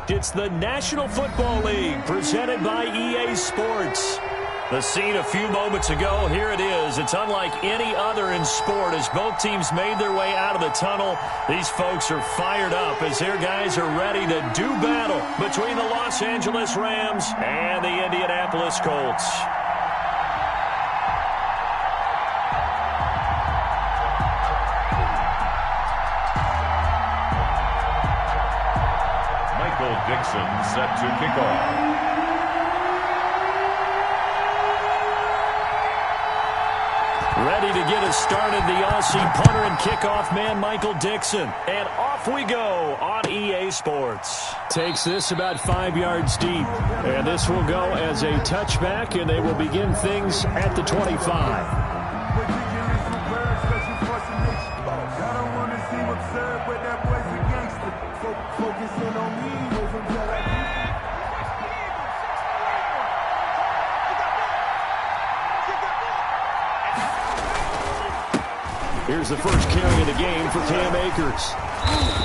It's the National Football League presented by EA Sports. The scene a few moments ago, here it is. It's unlike any other in sport as both teams made their way out of the tunnel. These folks are fired up as their guys are ready to do battle between the Los Angeles Rams and the Indianapolis Colts. Dixon set to kick off. Ready to get us started, the Aussie punter and kickoff man, Michael Dixon. And off we go on EA Sports. Takes this about 5 yards deep. And this will go as a touchback, and they will begin things at the 25. Here's the first carry of the game for Cam Akers.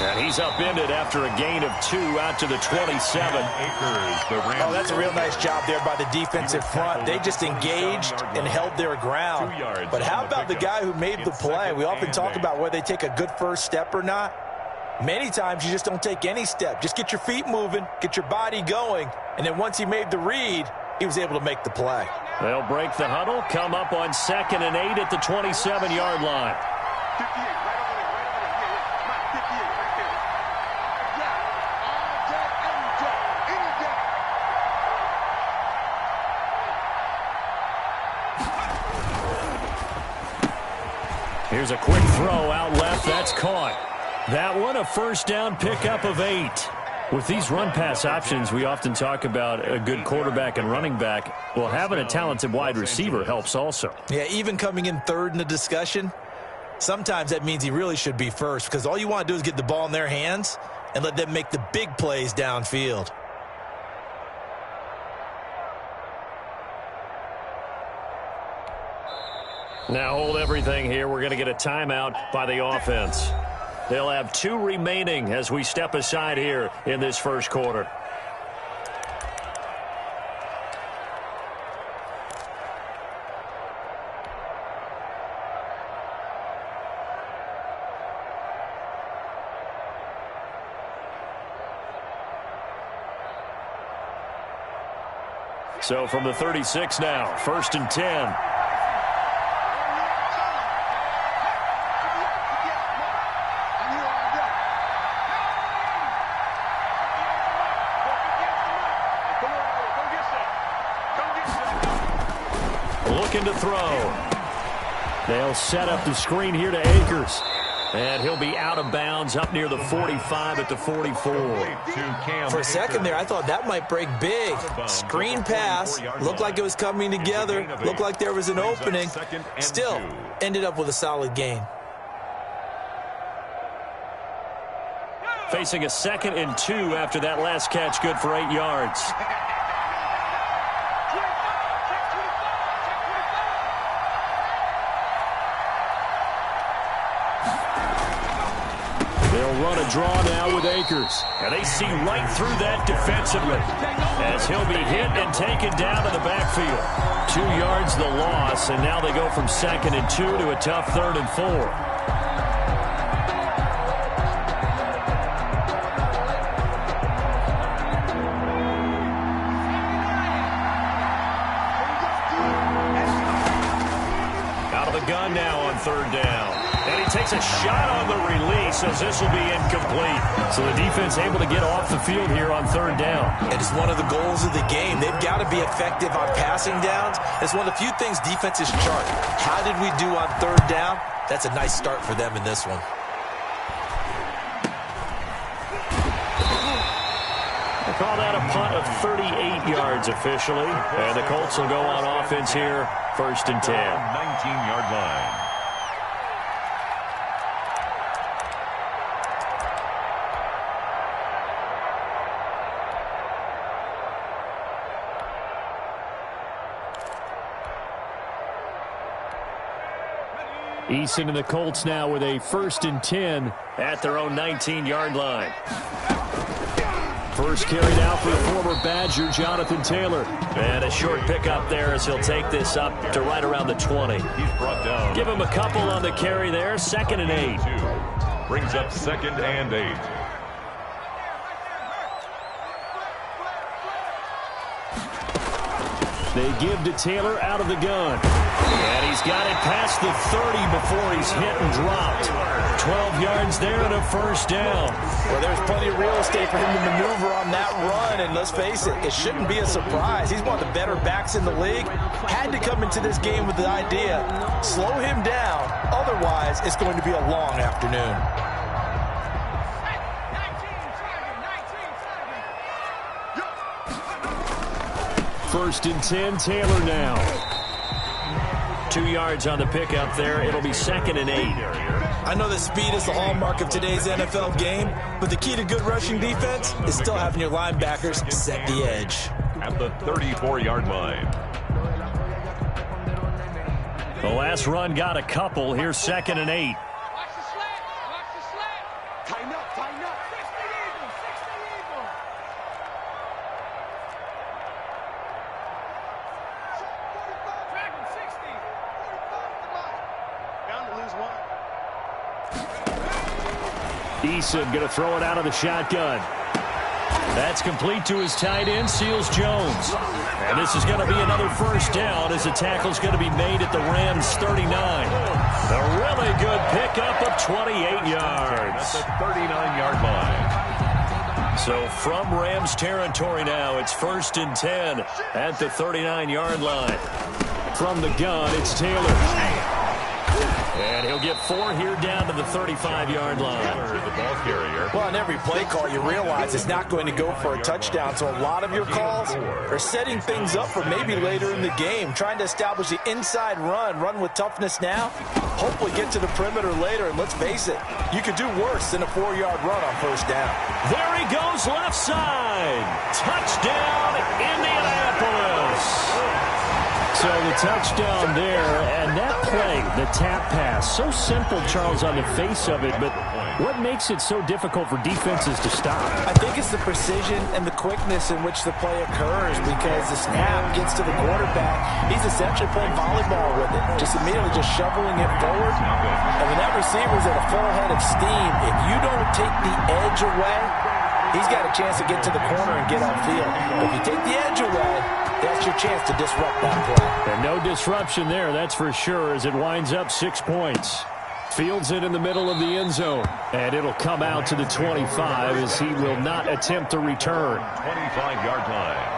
And he's upended after a gain of 2 out to the 27. Oh, that's a real nice job there by the defensive front. They just engaged and held their ground. But how about the guy who made the play? We often talk about whether they take a good first step or not. Many times you just don't take any step. Just get your feet moving, get your body going, and then once he made the read, he was able to make the play. They'll break the huddle, come up on 2nd and 8 at the 27-yard line. Here's a quick throw out left. That's caught. That one, a first down pickup of 8. With these run-pass options, we often talk about a good quarterback and running back. Well, having a talented wide receiver helps also. Yeah, even coming in third in the discussion, sometimes that means he really should be first because all you want to do is get the ball in their hands and let them make the big plays downfield. Now hold everything here. We're going to get a timeout by the offense. They'll have 2 remaining as we step aside here in this first quarter. So from the 36 now, 1st and 10. Looking to throw. They'll set up the screen here to Akers. And he'll be out of bounds up near the 45 at the 44. For a second there, I thought that might break big. Screen pass. Looked like it was coming together. Looked like there was an opening. Still, ended up with a solid gain. Facing a 2nd and 2 after that last catch, good for 8 yards. Run a draw now with Akers. And they see right through that defensively as he'll be hit and taken down to the backfield. 2 yards the loss, and now they go from 2nd and 2 to a tough 3rd and 4. Out of the gun now on 3rd down. And he takes a shot on the release as this will be incomplete. So the defense able to get off the field here on 3rd down. It is one of the goals of the game. They've got to be effective on passing downs. It's one of the few things defenses chart. How did we do on 3rd down? That's a nice start for them in this one. They call that a punt of 38 yards officially. And the Colts will go on offense here, 1st and 10. 19-yard line. Eason and the Colts now with a 1st and 10 at their own 19-yard line. First carry now for the former Badger, Jonathan Taylor. And a short pickup there as he'll take this up to right around the 20. He's brought down. Give him a couple on the carry there. 2nd and 8. Brings up 2nd and 8. They give to Taylor out of the gun. And he's got it past the 30 before he's hit and dropped. 12 yards there and a first down. Well, there's plenty of real estate for him to maneuver on that run, and let's face it, it shouldn't be a surprise. He's one of the better backs in the league. Had to come into this game with the idea, slow him down, otherwise it's going to be a long afternoon. First and 10, Taylor now. 2 yards on the pickup there. It'll be 2nd and 8. I know that speed is the hallmark of today's NFL game, but the key to good rushing defense is still having your linebackers set the edge. At the 34-yard line. The last run got a couple. Here's 2nd and 8. Watch the slant. Watch the slant. Tighten up, tighten up. 60 Eagles, 60 Eagles. 45. Track him, 60. 45 to the line. Bound to lose one. Eason going to throw it out of the shotgun. That's complete to his tight end, Seals Jones. And this is going to be another first down as the tackle's going to be made at the Rams 39. A really good pickup of 28 yards. At the 39-yard line. So from Rams territory now, it's 1st and 10 at the 39-yard line. From the gun, it's Taylor. And he'll get 4 here down to the 35-yard line. The ball carrier. Well, on every play call, you realize it's not going to go for a touchdown, so a lot of your calls are setting things up for maybe later in the game, trying to establish the inside run with toughness now, hopefully get to the perimeter later, and let's face it, you could do worse than a 4-yard run on first down. There he goes left side. Touchdown, Indianapolis. So the touchdown there, and that play, the tap pass, so simple, Charles, on the face of it, but what makes it so difficult for defenses to stop? I think it's the precision and the quickness in which the play occurs, because the snap gets to the quarterback. He's essentially playing volleyball with it, just immediately just shoveling it forward. And when that receiver's at a full head of steam, if you don't take the edge away, he's got a chance to get to the corner and get upfield. If you take the edge away, that's your chance to disrupt that play. And no disruption there, that's for sure, as it winds up 6 points. Fields it in the middle of the end zone. And it'll come out to the 25 as he will not attempt to return. 25-yard line.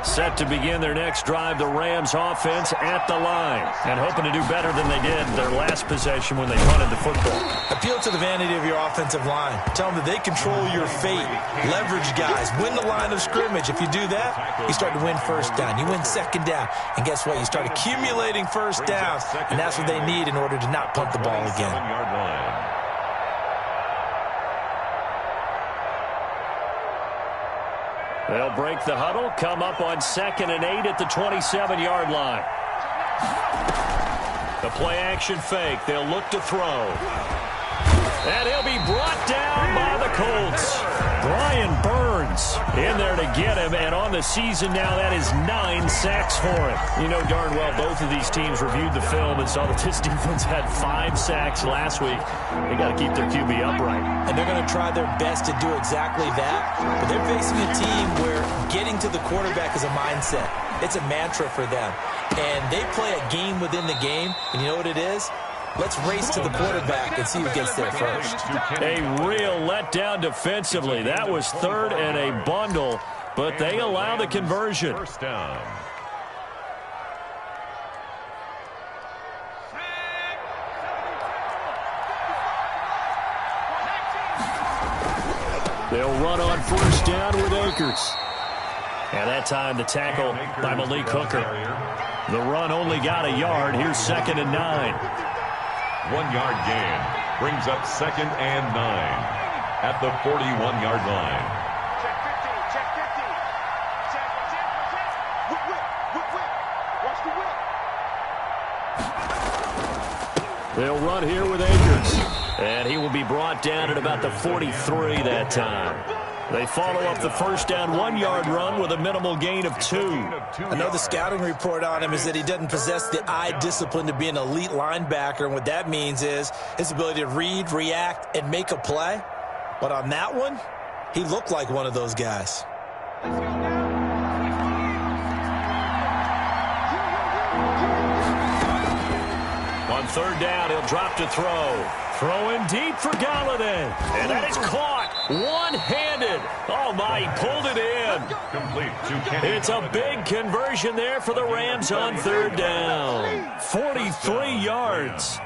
Set to begin their next drive, the Rams offense at the line. And hoping to do better than they did their last possession when they punted the football. Appeal to the vanity of your offensive line. Tell them that they control your fate. Leverage guys. Win the line of scrimmage. If you do that, you start to win first down. You win second down. And guess what? You start accumulating first downs. And that's what they need in order to not punt the ball again. 7-yard line. They'll break the huddle, come up on 2nd and 8 at the 27-yard line. The play action fake. They'll look to throw. And he'll be brought down by the Colts. Brian Burns in there to get him, and on the season now, that is 9 sacks for him. You know darn well both of these teams reviewed the film and saw that this defense had 5 sacks last week. They got to keep their QB upright. And they're going to try their best to do exactly that, but they're facing a team where getting to the quarterback is a mindset. It's a mantra for them. And they play a game within the game, and you know what it is? Let's race to the quarterback and see who gets there first. A real letdown defensively. That was 3rd and a bundle, but they allow the conversion. First down. They'll run on first down with Akers. And that time the tackle by Malik Hooker. The run only got a yard. Here's 2nd and 9. 1-yard gain. Brings up 2nd and 9 at the 41-yard line. Check 50, check 50. Check. Whip. Watch the whip. They'll run here with Akers. And he will be brought down at about the 43 that time. They follow up the first down 1-yard run with a minimal gain of 2. I know the scouting report on him is that he doesn't possess the eye discipline to be an elite linebacker, and what that means is his ability to read, react, and make a play. But on that one, he looked like one of those guys. On 3rd down, he'll drop to throw. Throwing deep for Galladay. And that is caught one-handed. Oh, my, he pulled it in. Complete to Kenny. It's a big conversion there for the Rams on 3rd down. 43 yards.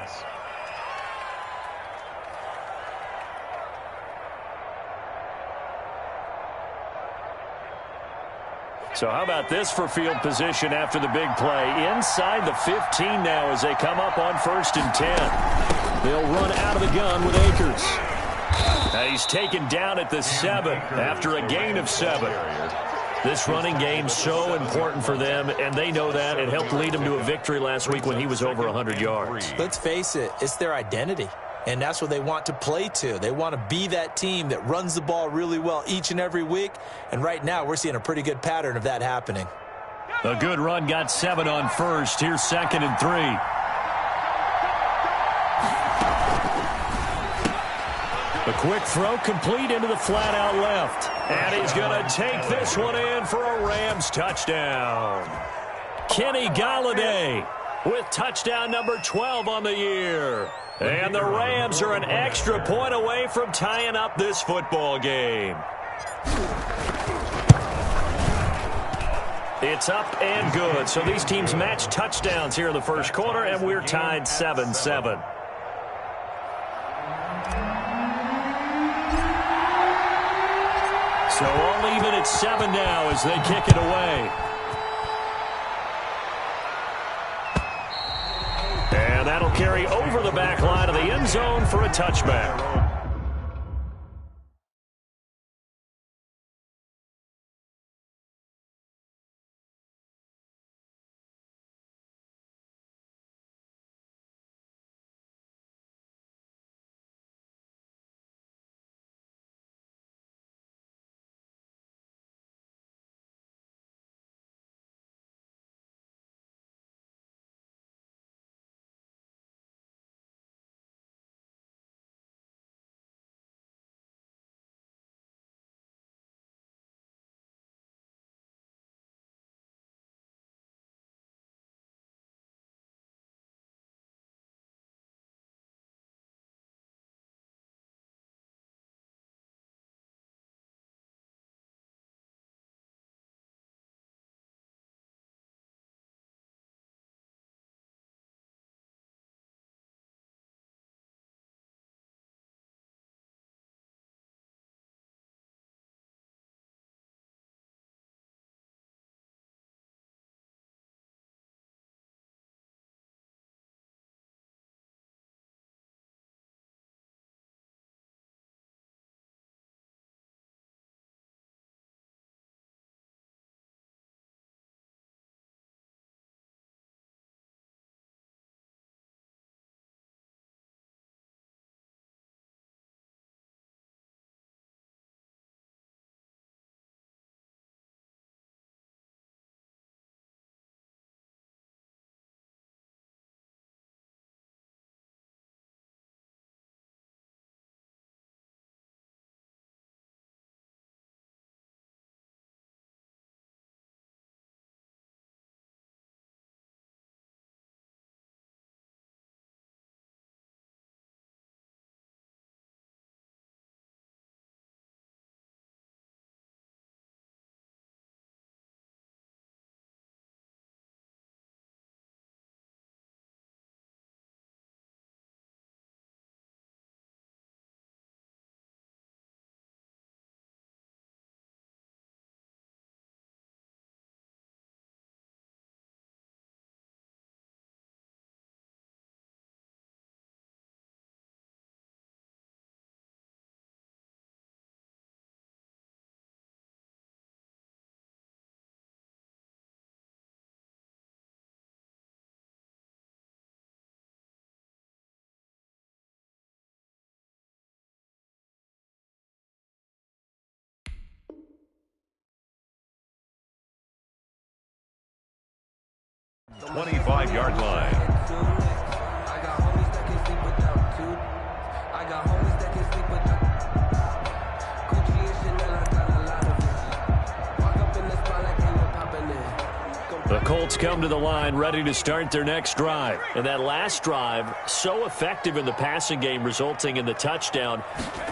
So how about this for field position after the big play? Inside the 15 now as they come up on 1st and 10. They'll run out of the gun with Akers. He's taken down at the 7 after a gain of 7. This running game so important for them, and they know that. It helped lead them to a victory last week when he was over 100 yards. Let's face it, it's their identity. And that's what they want to play to. They want to be that team that runs the ball really well each and every week. And right now, we're seeing a pretty good pattern of that happening. A good run got 7 on 1st. Here's 2nd and 3. The quick throw complete into the flat out left. And he's going to take this one in for a Rams touchdown. Kenny Galladay with touchdown number 12 on the year. And the Rams are an extra point away from tying up this football game. It's up and good. So these teams match touchdowns here in the first quarter, and we're tied 7-7. So all even at 7 now as they kick it away. And that'll carry over the back line of the end zone for a touchback. 25-yard line. The Colts come to the line ready to start their next drive. And that last drive, so effective in the passing game, resulting in the touchdown.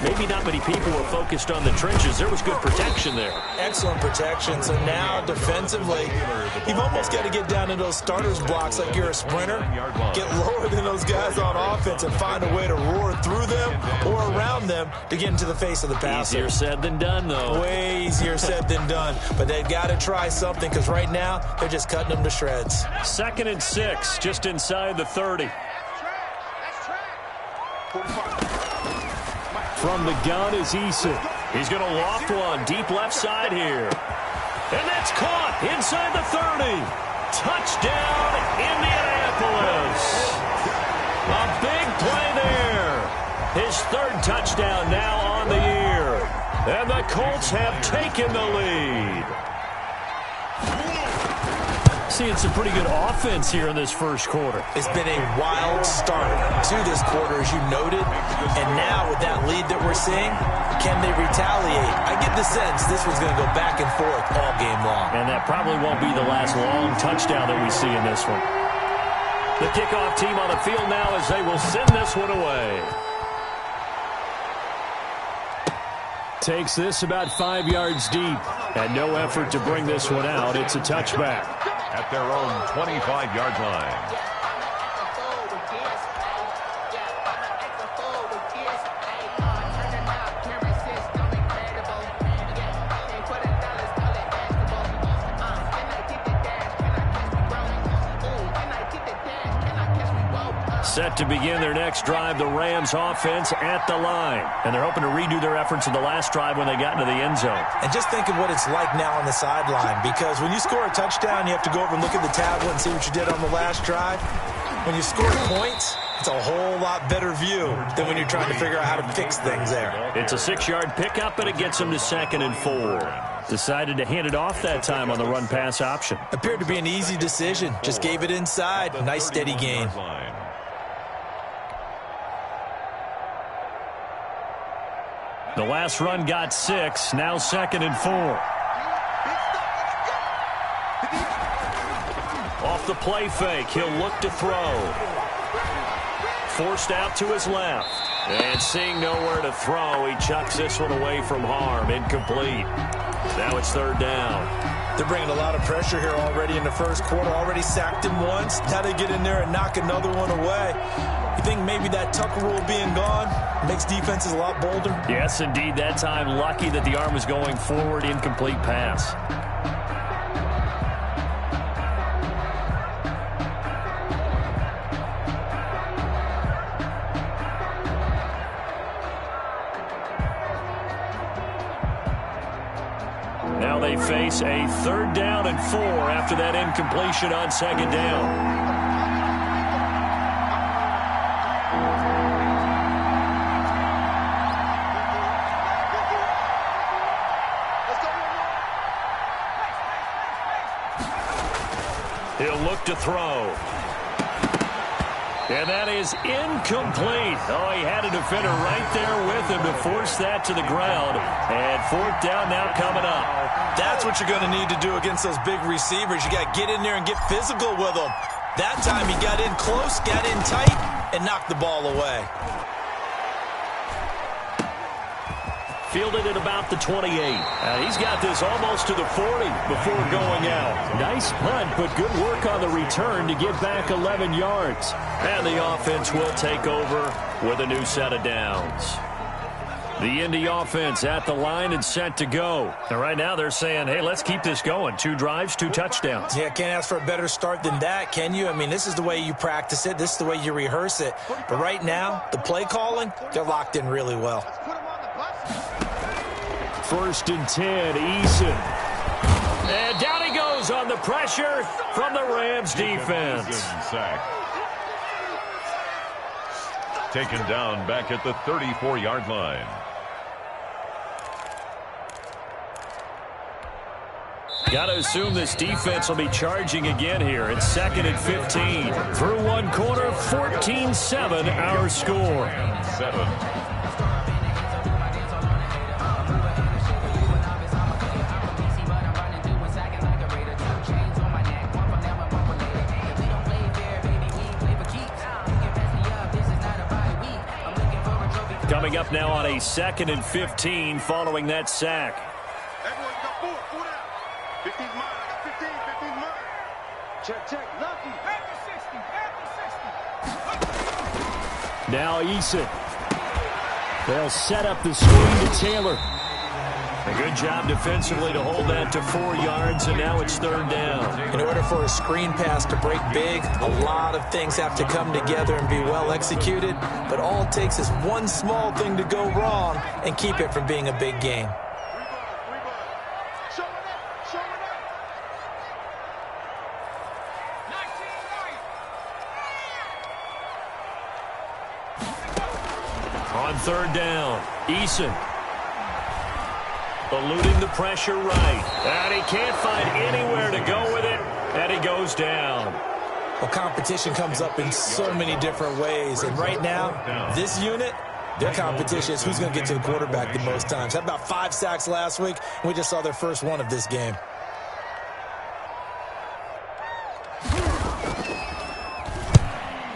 Maybe not many people were focused on the trenches. There was good protection there. Excellent protection. So now defensively, you've almost got to get down into those starters blocks like you're a sprinter. Get lower than those guys on offense and find a way to roar through them or around them to get into the face of the passer. Easier said than done, though. Way easier said than done. But they've got to try something because right now they're just cutting them to shreds. 2nd and 6, just inside the 30. From the gun is Eason. He's going to loft one deep left side here. And that's caught inside the 30. Touchdown, Indianapolis. A big play there. His 3rd touchdown now on the year. And the Colts have taken the lead. Seeing some pretty good offense here in this first quarter. It's been a wild start to this quarter, as you noted. And now with that lead that we're seeing, can they retaliate? I get the sense this one's going to go back and forth all game long. And that probably won't be the last long touchdown that we see in this one. The kickoff team on the field now as they will send this one away. Takes this about 5 yards deep. And no effort to bring this one out. It's a touchback. At their own 25-yard line. Set to begin their next drive, the Rams offense at the line. And they're hoping to redo their efforts in the last drive when they got into the end zone. And just think of what it's like now on the sideline, because when you score a touchdown, you have to go over and look at the tablet and see what you did on the last drive. When you score points, it's a whole lot better view than when you're trying to figure out how to fix things there. It's a 6-yard pickup, and it gets them to 2nd and 4. Decided to hand it off that time on the run-pass option. Appeared to be an easy decision. Just gave it inside. Nice, steady gain. The last run got 6, now 2nd and 4. Off the play fake, he'll look to throw. Forced out to his left. And seeing nowhere to throw, he chucks this one away from harm. Incomplete. Now it's 3rd down. They're bringing a lot of pressure here already in the first quarter. Already sacked him once. Now they get in there and knock another one away. You think maybe that Tucker rule being gone makes defenses a lot bolder? Yes, indeed. That time, lucky that the arm was going forward. Incomplete pass. Now they face a 3rd down and 4 after that incompletion on 2nd down. He'll look to throw. And that is incomplete. Oh, he had a defender right there with him to force that to the ground. And 4th down now coming up. That's what you're going to need to do against those big receivers. You got to get in there and get physical with them. That time he got in close, got in tight, and knocked the ball away. Fielded at about the 28. He's got this almost to the 40 before going out. Nice punt, but good work on the return to get back 11 yards. And the offense will take over with a new set of downs. The Indy offense at the line and set to go. And right now they're saying, hey, let's keep this going. 2 drives, 2 touchdowns. Yeah, can't ask for a better start than that, can you? I mean, this is the way you practice it. This is the way you rehearse it. But right now, the play calling, they're locked in really well. 1st and 10, Eason. And down he goes on the pressure from the Rams defense. Taken down back at the 34-yard line. Got to assume this defense will be charging again here. It's 2nd and 15. Through one quarter, 14-7 our score. 7. Coming up now on a 2nd and 15 following that sack. Everyone's got 4 down. 15's mine. I got 15's mine. Check. Lucky. After 60. Now Eason. They'll set up the screen to Taylor. A good job defensively to hold that to 4 yards, and now it's 3rd down. In order for a screen pass to break big, a lot of things have to come together and be well executed, but all it takes is one small thing to go wrong and keep it from being a big game. Show it up. On 3rd down, Eason. Eluding the pressure right. And he can't find anywhere to go with it. And he goes down. Well, competition comes up in so many different ways. And right now, this unit, their competition is who's going to get to the quarterback the most times. Had about 5 sacks last week. We just saw their first one of this game.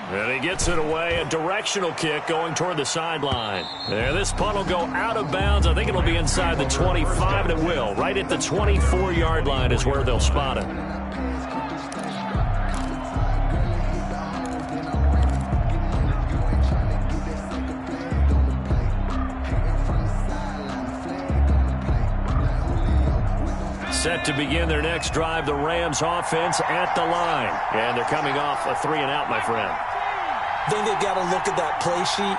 And he gets it away, a directional kick going toward the sideline. There, this punt will go out of bounds. I think it'll be inside the 25, and it will. Right at the 24-yard line is where they'll spot it. Set to begin their next drive, the Rams offense at the line. And they're coming off a 3-and-out, my friend. I think they've got to look at that play sheet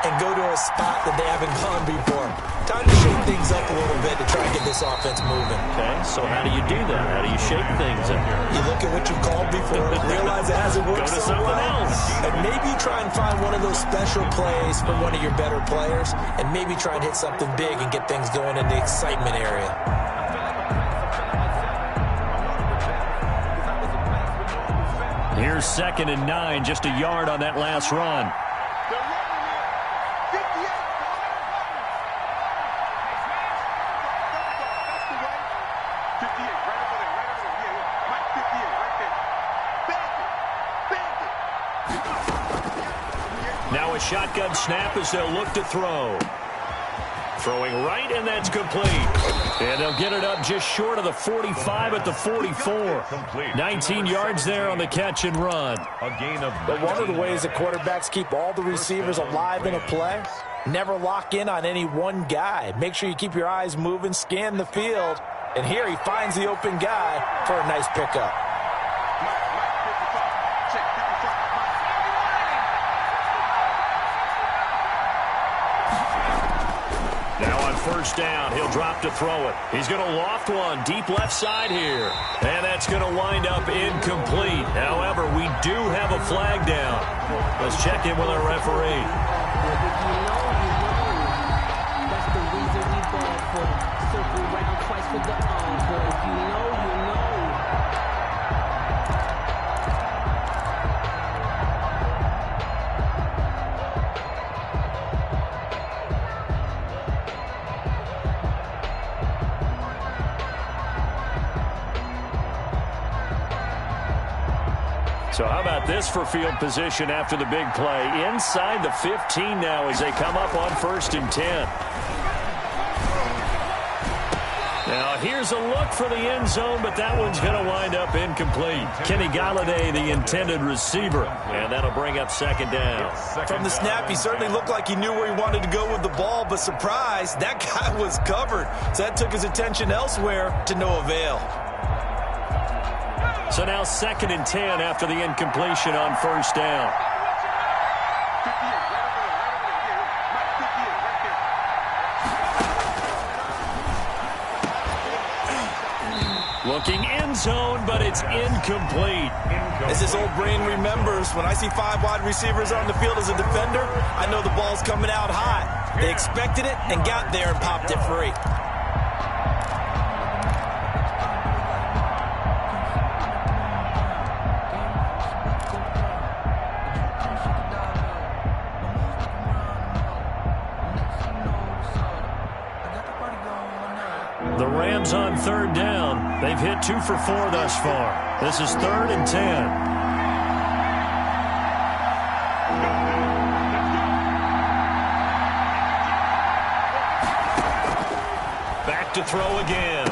and go to a spot that they haven't gone before. Time to shake things up a little bit to try and get this offense moving. Okay, so how do you do that? How do you shake things up here? You look at what you called before, realize it hasn't worked so well, and maybe try and find one of those special plays from one of your better players, and maybe try and hit something big and get things going in the excitement area. Here's 2nd and 9, just a yard on that last run. Now a shotgun snap as they'll look to throw. Throwing right, and that's complete. And they'll get it up just short of the 45 at the 44. 19 yards there on the catch and run. But one of the ways that quarterbacks keep all the receivers alive in a play, never lock in on any one guy. Make sure you keep your eyes moving, scan the field. And here he finds the open guy for a nice pickup. First down, he'll drop to throw it. He's going to loft one deep left side here. And that's going to wind up incomplete. However, we do have a flag down. Let's check in with our referee. That's the reason we ball for circle round twice for the encore. If you know, you know. So how about this for field position after the big play? Inside the 15 now as they come up on 1st and 10. Now here's a look for the end zone, but that one's going to wind up incomplete. Kenny Galladay, the intended receiver, and that'll bring up 2nd down. From the snap, he certainly looked like he knew where he wanted to go with the ball, but surprise, that guy was covered. So that took his attention elsewhere to no avail. So now 2nd and 10 after the incompletion on 1st down. Looking end zone, but it's incomplete. As his old brain remembers, when I see 5 wide receivers on the field as a defender, I know the ball's coming out hot. They expected it and got there and popped it free. The Rams on third down. They've hit 2 for 4 thus far. This is 3rd and 10. To throw again.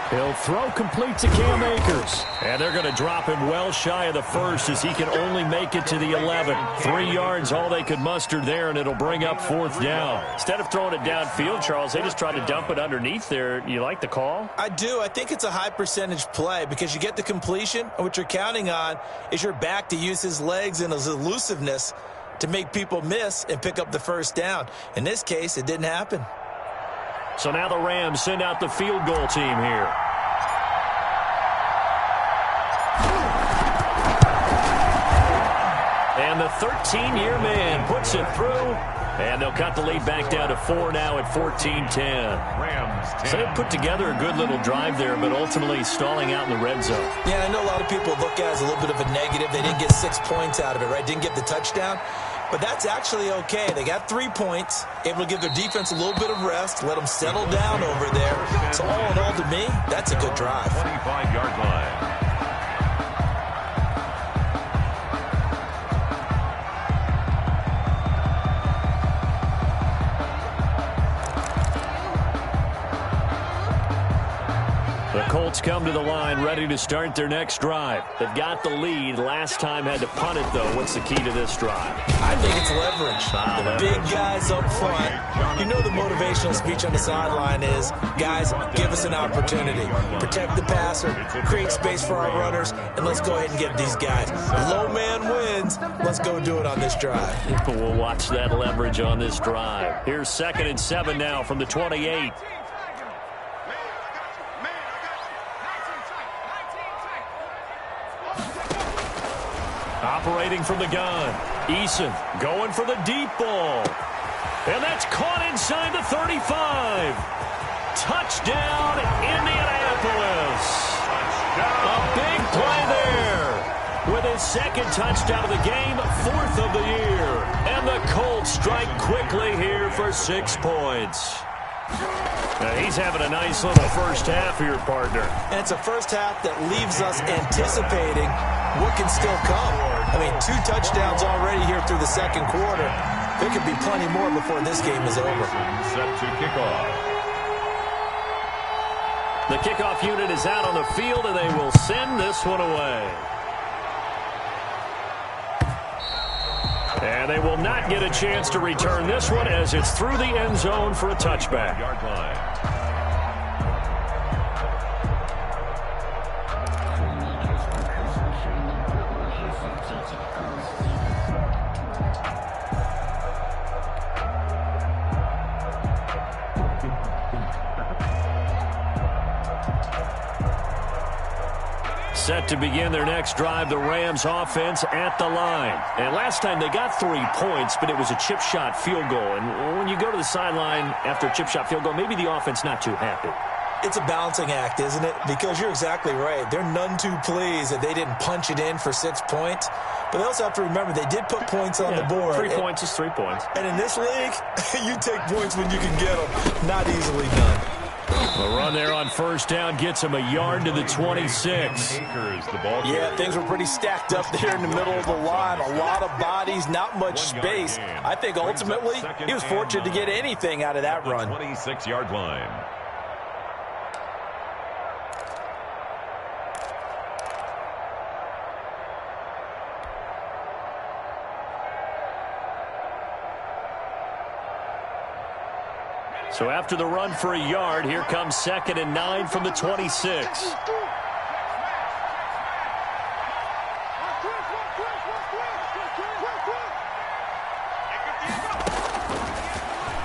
He'll throw complete to Cam Akers. And they're going to drop him well shy of the first as he can only make it to the 11. 3 yards, all they could muster there, and it'll bring up 4th down. Instead of throwing it downfield, Charles, they just tried to dump it underneath there. You like the call? I do. I think it's a high percentage play because you get the completion, and what you're counting on is your back to use his legs and his elusiveness to make people miss and pick up the first down. In this case, it didn't happen. So now the Rams send out the field goal team here. And the 13-year man puts it through. And they'll cut the lead back down to 4 now at 14-10. So they put together a good little drive there, but ultimately stalling out in the red zone. Yeah, I know a lot of people look at it as a little bit of a negative. They didn't get 6 points out of it, right? Didn't get the touchdown. But that's actually okay. They got 3 points, able to give their defense a little bit of rest, let them settle down over there. So all in all, to me, that's a good drive. 25-yard line. The Colts come to the line ready to start their next drive. They've got the lead. Last time had to punt it, though. What's the key to this drive? I think it's leverage. The big guys up front. You know the motivational speech on the sideline is, guys, give us an opportunity. Protect the passer, create space for our runners, and let's go ahead and get these guys. Low man wins. Let's go do it on this drive. We'll watch that leverage on this drive. Here's 2nd and 7 now from the 28. Operating from the gun. Eason going for the deep ball. And that's caught inside the 35. Touchdown, Indianapolis. A big play there. With his 2nd touchdown of the game, 4th of the year. And the Colts strike quickly here for 6 points. Now he's having a nice little first half here, partner. And it's a first half that leaves us anticipating what can still come. I mean, 2 touchdowns already here through the 2nd quarter. There could be plenty more before this game is over. Set to kick off. The kickoff unit is out on the field, and they will send this one away. And they will not get a chance to return this one as it's through the end zone for a touchback. Yard line. Set to begin their next drive, the Rams offense at the line. And last time they got 3 points, but it was a chip shot field goal. And when you go to the sideline after a chip shot field goal, maybe the offense not too happy. It's a balancing act, isn't it? Because you're exactly right. They're none too pleased that they didn't punch it in for 6 points. But they also have to remember they did put points on the board. 3 points is 3 points. And in this league, you take points when you can get them. Not easily done. The run there on first down gets him a yard to the 26. Yeah, things were pretty stacked up there in the middle of the line. A lot of bodies, not much space. I think ultimately he was fortunate to get anything out of that run. 26-yard line. So after the run for a yard, here comes 2nd and 9 from the 26.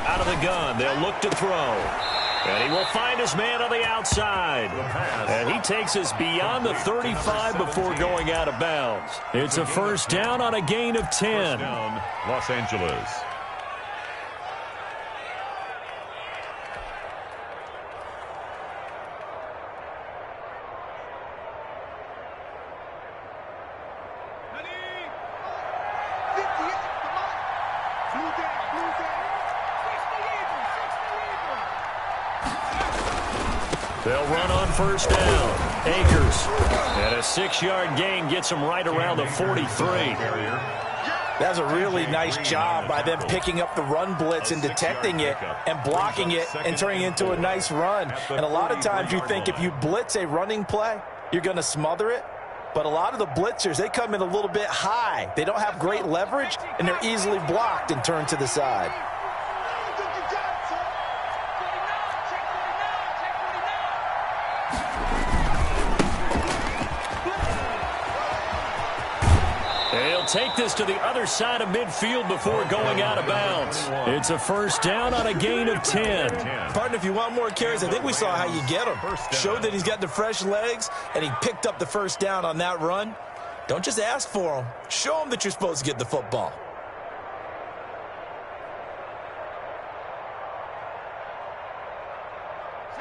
Out of the gun, they'll look to throw. And he will find his man on the outside. And he takes us beyond the 35 before going out of bounds. It's a first down on a gain of 10. Down, Los Angeles. They'll run on first down. Akers. And a 6-yard gain gets them right around the 43. That's a really nice job by them picking up the run blitz and detecting it and blocking it and turning it into a nice run. And a lot of times you think if you blitz a running play, you're going to smother it. But a lot of the blitzers, they come in a little bit high. They don't have great leverage, and they're easily blocked and turned to the side. They'll take this to the other side of midfield before going out of bounds. It's a first down on a gain of 10. Partner, if you want more carries, I think we saw how you get him. Showed that he's got the fresh legs, and he picked up the first down on that run. Don't just ask for him. Show him that you're supposed to get the football.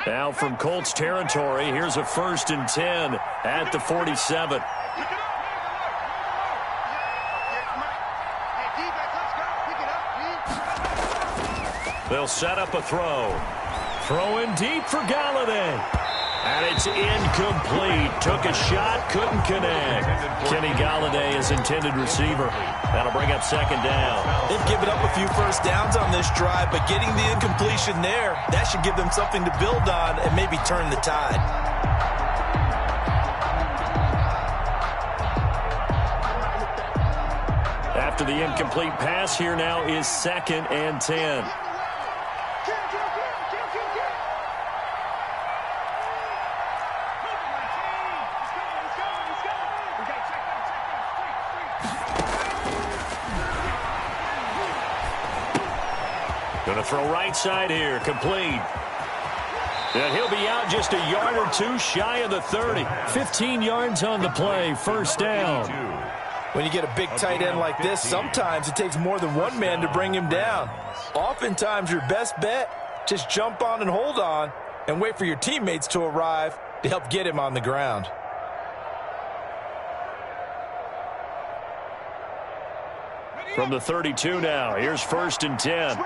Now from Colts territory, here's a 1st and 10 at the 47. They'll set up a throw. Throwing deep for Galladay. And it's incomplete. Took a shot, couldn't connect. Kenny Galladay is intended receiver. That'll bring up 2nd down. They've given up a few first downs on this drive, but getting the incompletion there, that should give them something to build on and maybe turn the tide. After the incomplete pass, here now is 2nd and 10. Going to throw right side here, complete. And he'll be out just a yard or two shy of the 30. 15 yards on the play, 1st down. When you get a big tight end like this, sometimes it takes more than one man to bring him down. Oftentimes, your best bet, just jump on and hold on and wait for your teammates to arrive to help get him on the ground. From the 32 now, here's 1st and 10.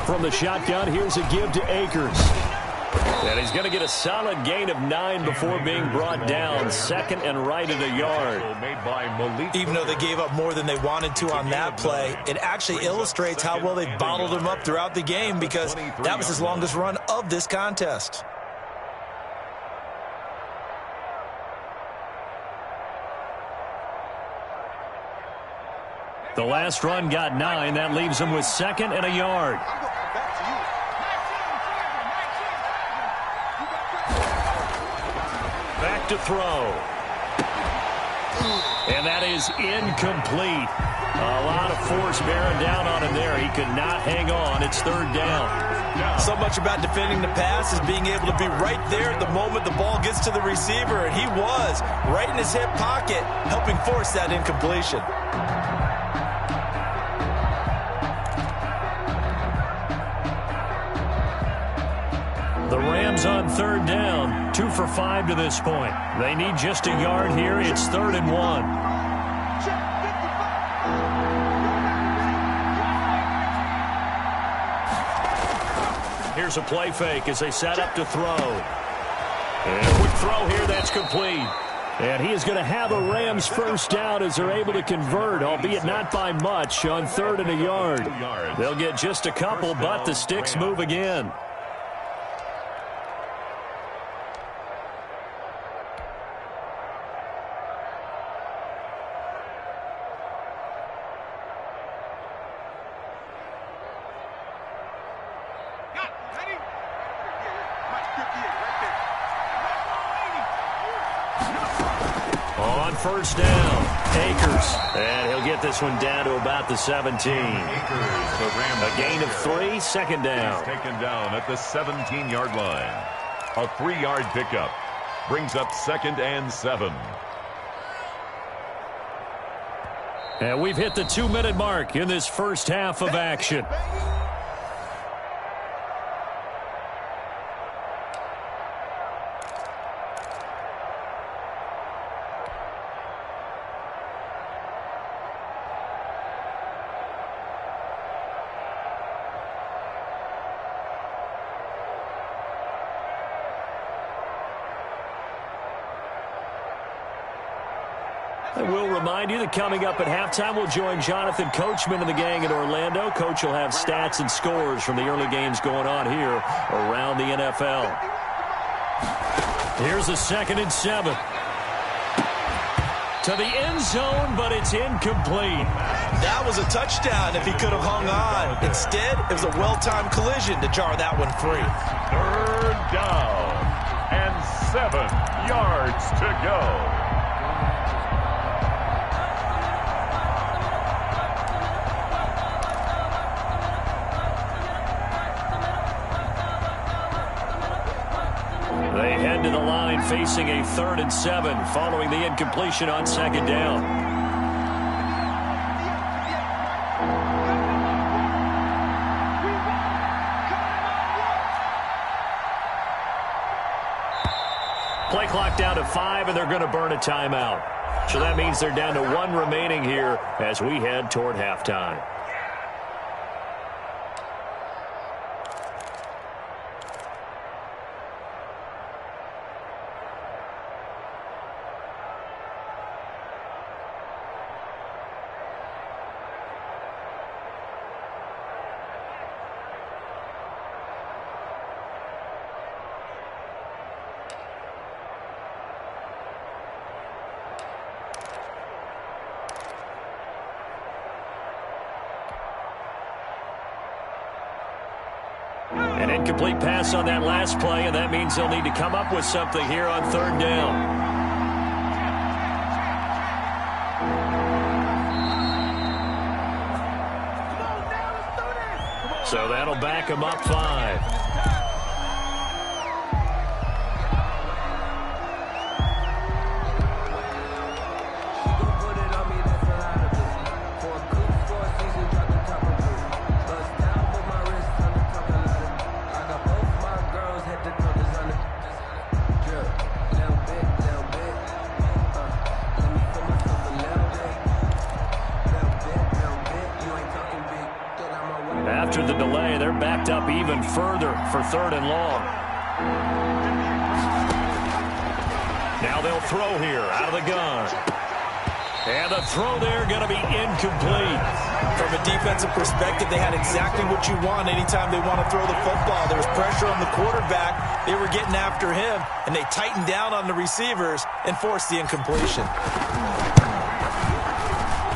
From the shotgun, here's a give to Akers. And he's going to get a solid gain of 9 before being brought down. 2nd and right at a yard. Even though they gave up more than they wanted to on that play, it actually illustrates how well they've bottled him up throughout the game because that was his longest run of this contest. The last run got 9. That leaves him with 2nd and a yard. Back to throw. And that is incomplete. A lot of force bearing down on him there. He could not hang on. It's 3rd down. So much about defending the pass is being able to be right there at the moment the ball gets to the receiver. And he was right in his hip pocket, helping force that incompletion. The Rams on 3rd down, 2 for 5 to this point. They need just a yard here. It's 3rd and 1. Here's a play fake as they set up to throw. And a quick throw here, that's complete. And he is going to have a Rams 1st down as they're able to convert, albeit not by much, on 3rd and a yard. They'll get just a couple, but the sticks move again. On 1st down, Akers. And he'll get this one down to about the 17. A gain of 3, 2nd down. Taken down at the 17-yard line. A 3-yard pickup brings up 2nd and 7. And we've hit the 2-minute mark in this first half of action. And we'll remind you that coming up at halftime, we'll join Jonathan Coachman and the gang in Orlando. Coach will have stats and scores from the early games going on here around the NFL. Here's a 2nd and 7. To the end zone, but it's incomplete. That was a touchdown if he could have hung on. Instead, it was a well-timed collision to jar that one free. 3rd down and 7 yards to go. They head to the line facing a 3rd and 7 following the incompletion on 2nd down. Play clock down to 5, and they're going to burn a timeout. So that means they're down to 1 remaining here as we head toward halftime. An incomplete pass on that last play, and that means they'll need to come up with something here on 3rd down. So that'll back them up 5. After the delay, they're backed up even further for 3rd and long. Now they'll throw here out of the gun. And the throw there going to be incomplete. From a defensive perspective, they had exactly what you want anytime they want to throw the football. There was pressure on the quarterback. They were getting after him, and they tightened down on the receivers and forced the incompletion.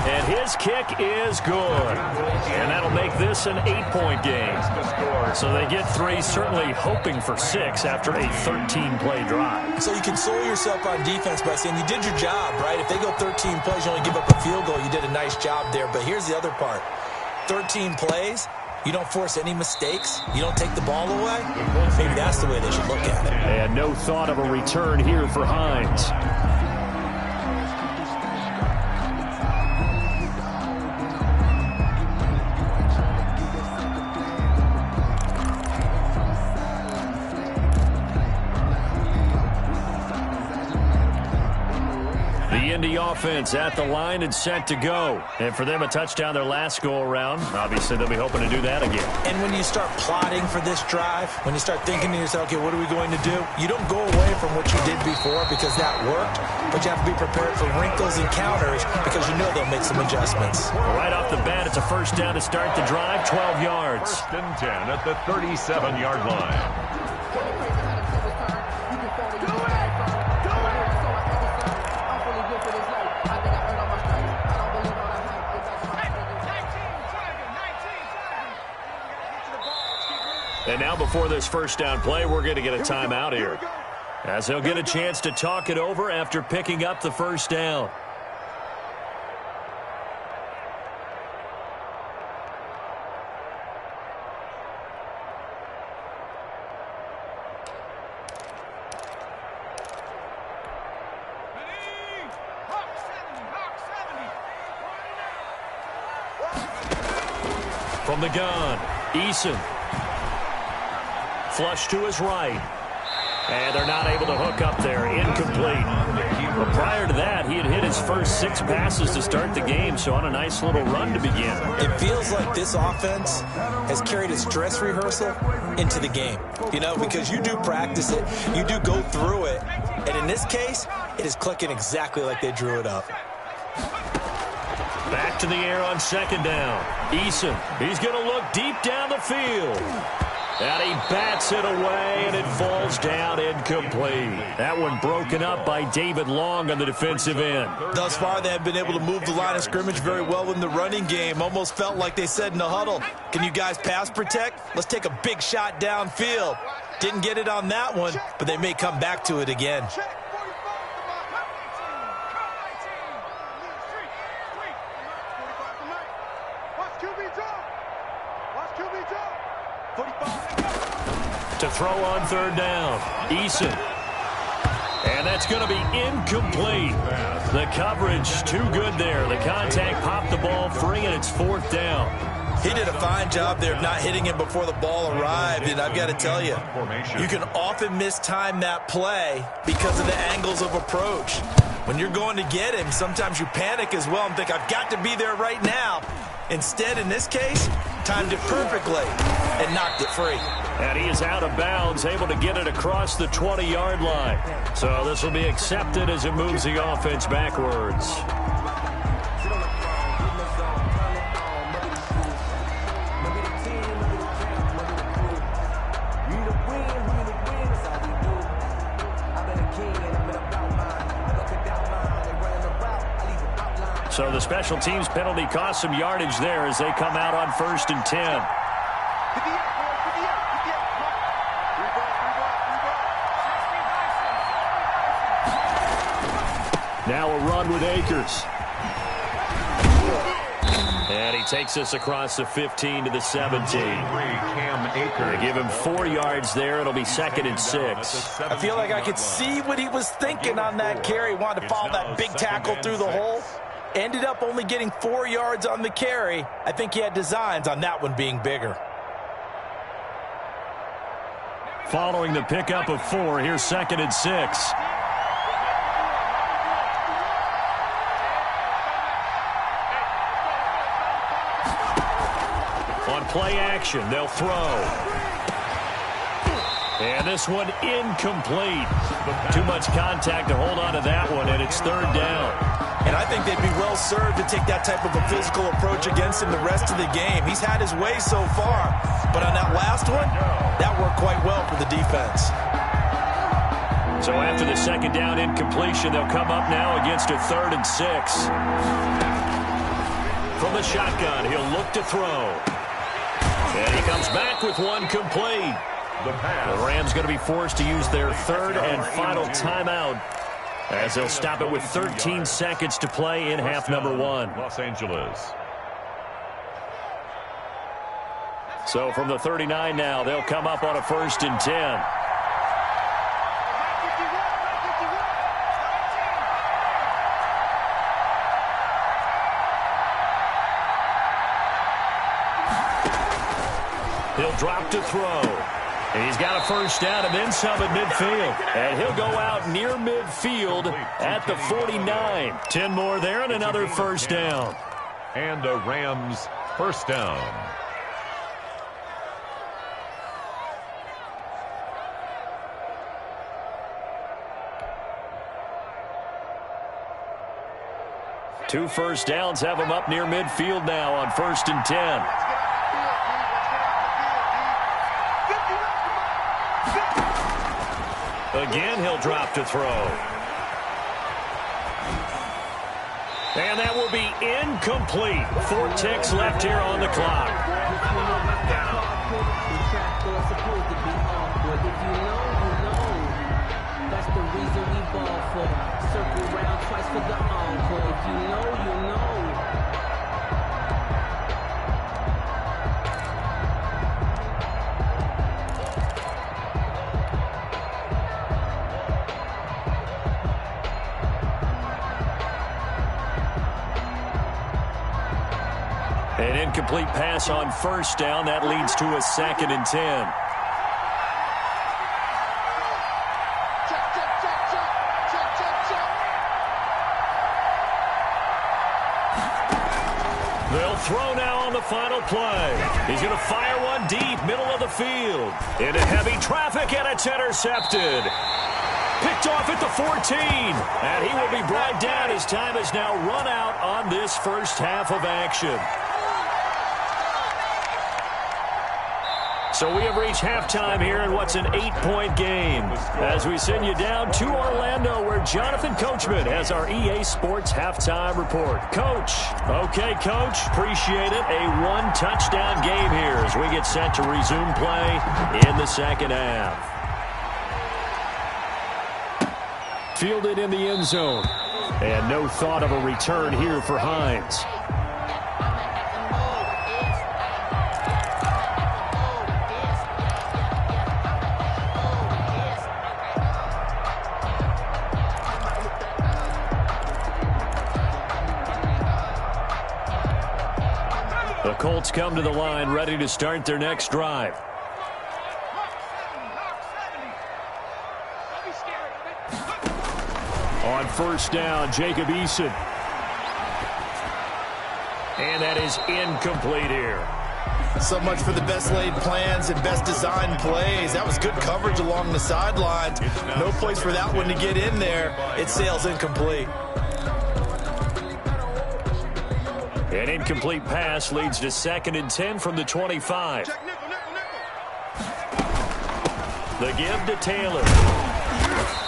And his kick is good. And that'll make this an 8-point game. So they get 3, certainly hoping for 6 after a 13-play drive. So you console yourself on defense by saying you did your job, right? If they go 13 plays, you only give up a field goal, you did a nice job there. But here's the other part. 13 plays, you don't force any mistakes, you don't take the ball away. Maybe that's the way they should look at it. And no thought of a return here for Hines. The offense at the line and set to go. And for them, a touchdown their last go-around. Obviously, they'll be hoping to do that again. And when you start plotting for this drive, when you start thinking to yourself, okay, what are we going to do? You don't go away from what you did before because that worked, but you have to be prepared for wrinkles and counters because you know they'll make some adjustments. Right off the bat, it's a 1st down to start the drive, 12 yards. 1st and 10 at the 37-yard line. And now before this 1st down play, we're going to get a timeout here, as they'll get a chance to talk it over after picking up the 1st down. From the gun, Eason. Flush to his right. And they're not able to hook up there. Incomplete. But prior to that, he had hit his first 6 passes to start the game, so on a nice little run to begin. It feels like this offense has carried its dress rehearsal into the game. You know, because you do practice it, you do go through it, and in this case, it is clicking exactly like they drew it up. back to the air on second down. Eason, he's going to look deep down the field. And he bats it away, and it falls down incomplete. That one broken up by David Long on the defensive end. Thus far, they have been able to move the line of scrimmage very well in the running game. Almost felt like they said in the huddle, can you guys pass protect? Let's take a big shot downfield. Didn't get it on that one, but they may come back to it again. To throw on third down, Eason. And that's going to be incomplete. The coverage too good there. The contact popped the ball free, and it's fourth down. He did a fine job there of not hitting him before the ball arrived, and I've got to tell you, you can often mistime that play because of the angles of approach. When you're going to get him, sometimes you panic as well and think, I've got to be there right now. Instead, in this case, timed it perfectly and knocked it free. And he is out of bounds, able to get it across the 20-yard line. So this will be accepted as it moves the offense backwards. So the special teams penalty cost some yardage there as they come out on 1st and 10. Now a run with Akers. And he takes us across the 15 to the 17. They give him 4 yards there. It'll be 2nd and 6. I feel like I could see what he was thinking on that carry. Wanted to follow that big tackle through the hole. Ended up only getting 4 yards on the carry. I think he had designs on that one being bigger. Following the pickup of 4, here's 2nd and 6. On play action, they'll throw. And this one incomplete. Too much contact to hold on to that one, and it's 3rd down. And I think they'd be well served to take that type of a physical approach against him the rest of the game. He's had his way so far, but on that last one, that worked quite well for the defense. So after the 2nd down incompletion, they'll come up now against a 3rd and 6. From the shotgun, he'll look to throw. And he comes back with one complete. The Rams going to be forced to use their 3rd and final timeout, as they'll stop it with 13 seconds to play in half number 1. Los Angeles. So from the 39 now, they'll come up on a 1st and 10. He'll drop to throw. And he's got a 1st down and then some at midfield. And he'll go out near midfield at the 49. 10 more there and another 1st down. And a Rams 1st down. Two 1st downs have him up near midfield now on 1st and 10. Again, he'll drop to throw. And that will be incomplete. 4 ticks left here on the clock. That's the reason we ball for. Circle round twice for the encore. If you know, you know. An incomplete pass on 1st down. That leads to a 2nd and 10. They'll throw now on the final play. He's going to fire one deep, middle of the field. Into heavy traffic, and it's intercepted. Picked off at the 14. And he will be brought down as time has now run out on this first half of action. So we have reached halftime here in what's an 8-point game. As we send you down to Orlando, where Jonathan Coachman has our EA Sports halftime report. Coach. Okay, Coach. Appreciate it. A one-touchdown game here as we get set to resume play in the second half. Fielded in the end zone. And no thought of a return here for Hines. The Colts come to the line, ready to start their next drive. On first down, Jacob Eason. And that is incomplete here. So much for the best laid plans and best designed plays. That was good coverage along the sidelines. No place for that one to get in there. It sails incomplete. An incomplete pass leads to 2nd and 10 from the 25. The give to Taylor.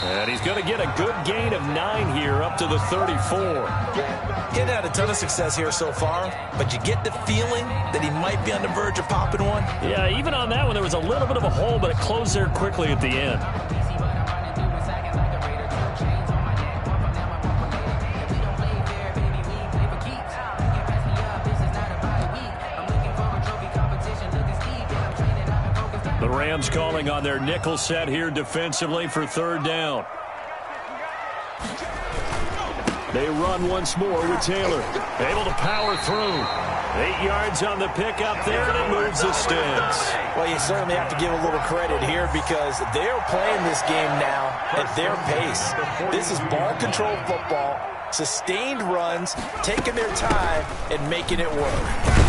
And he's going to get a good gain of 9 here up to the 34. He's had a ton of success here so far, but you get the feeling that he might be on the verge of popping one. Yeah, even on that one, there was a little bit of a hole, but it closed there quickly at the end. The Rams calling on their nickel set here defensively for 3rd down. They run once more with Taylor. Able to power through. 8 yards on the pickup there, and it moves the sticks. Well, you certainly have to give a little credit here because they're playing this game now at their pace. This is ball control football, sustained runs, taking their time and making it work.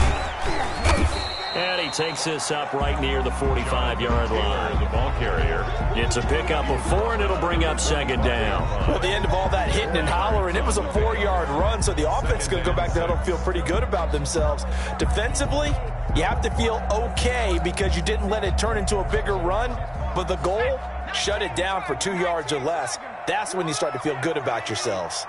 And he takes this up right near the 45-yard line. The ball carrier. It's a pickup of 4, and it'll bring up 2nd down. Well, at the end of all that hitting and hollering, it was a 4-yard run, so the offense is going to go back there and feel pretty good about themselves. Defensively, you have to feel okay because you didn't let it turn into a bigger run, but the goal, shut it down for 2 yards or less. That's when you start to feel good about yourselves.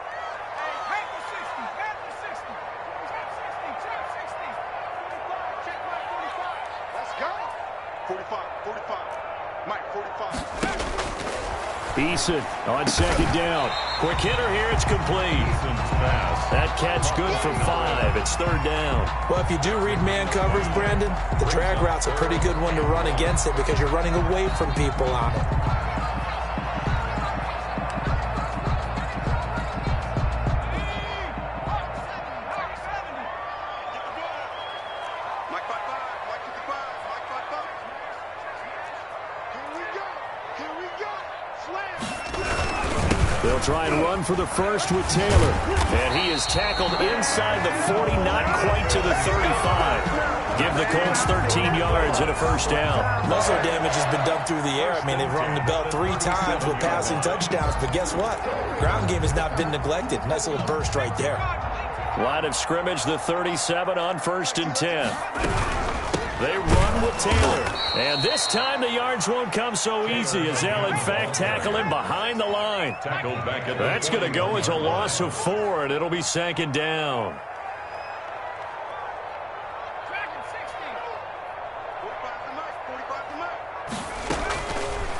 Eason on 2nd down. Quick hitter here. It's complete. That catch good for 5. It's 3rd down. Well, if you do read man coverage, Brandon, the drag route's a pretty good one to run against it because you're running away from people on it. They'll try and run for the first with Taylor. And he is tackled inside the 40, not quite to the 35. Give the Colts 13 yards and a 1st down. Muscle damage has been done through the air. I mean, they've rung the bell 3 times with passing touchdowns, but guess what? Ground game has not been neglected. Nice little burst right there. Line of scrimmage, the 37 on 1st and 10. They run with Taylor. And this time the yards won't come so easy as they'll, in fact, tackle him behind the line. That's going to go as a loss of 4, and it'll be 2nd down.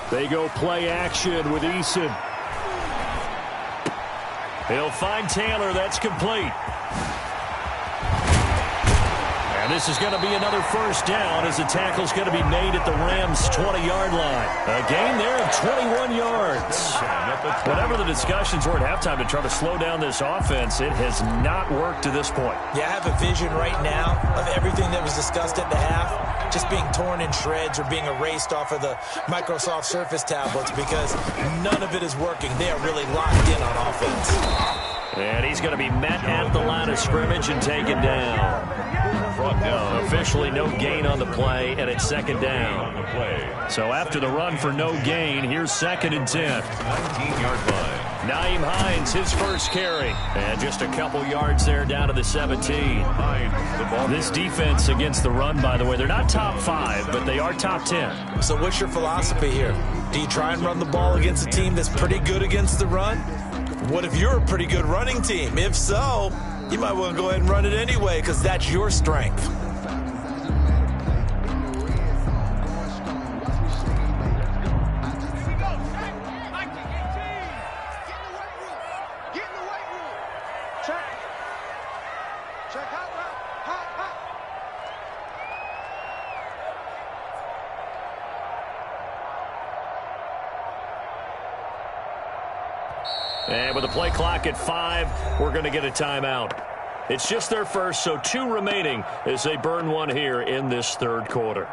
They go play action with Eason. He'll find Taylor. That's complete. And this is going to be another 1st down as the tackle's going to be made at the Rams' 20-yard line. A gain there of 21 yards. Whatever the discussions were at halftime to try to slow down this offense, it has not worked to this point. Yeah, I have a vision right now of everything that was discussed at the half just being torn in shreds or being erased off of the Microsoft Surface tablets because none of it is working. They are really locked in on offense. And he's going to be met at the line of scrimmage and taken down. brought down. Officially no gain on the play, and it's second down. So after the run for no gain, here's 2nd and 10. 19-yard line. Nyheim Hines, his first carry. And just a couple yards there down to the 17. This defense against the run, by the way, they're not top 5, but they are top 10. So what's your philosophy here? Do you try and run the ball against a team that's pretty good against the run? What if you're a pretty good running team? If so, you might want to go ahead and run it anyway because that's your strength. And with the play clock at 5, we're going to get a timeout. It's just their first, so 2 remaining as they burn one here in this third quarter.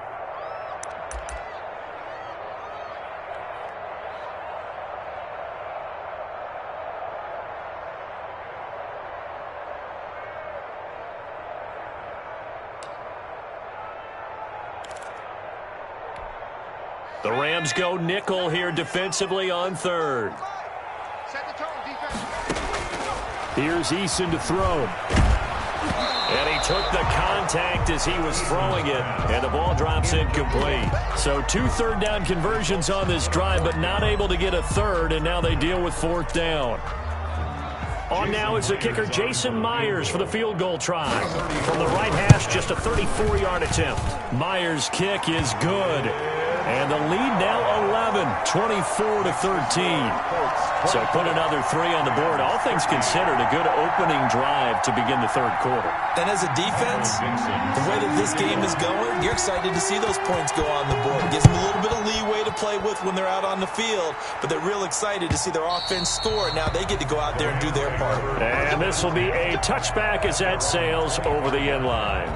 The Rams go nickel here defensively on 3rd. Here's Eason to throw. And he took the contact as he was throwing it, and the ball drops incomplete. So 2 third-down conversions on this drive, but not able to get a third, and now they deal with 4th down. On now is the kicker, Jason Myers, for the field goal try. From the right hash, just a 34-yard attempt. Myers' kick is good. And the lead now 11, 24-13. So put another 3 on the board. All things considered, a good opening drive to begin the third quarter. And as a defense, the way that this game is going, you're excited to see those points go on the board. It gives them a little bit of leeway to play with when they're out on the field, but they're real excited to see their offense score. Now they get to go out there and do their part. And this will be a touchback as that sails over the end line.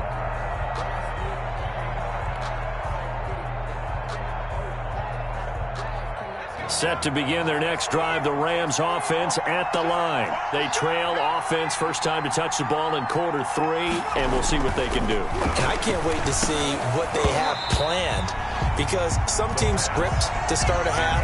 Set to begin their next drive, the Rams offense at the line. They trail offense, first time to touch the ball in quarter 3, and we'll see what they can do. And I can't wait to see what they have planned, because some teams script to start a half.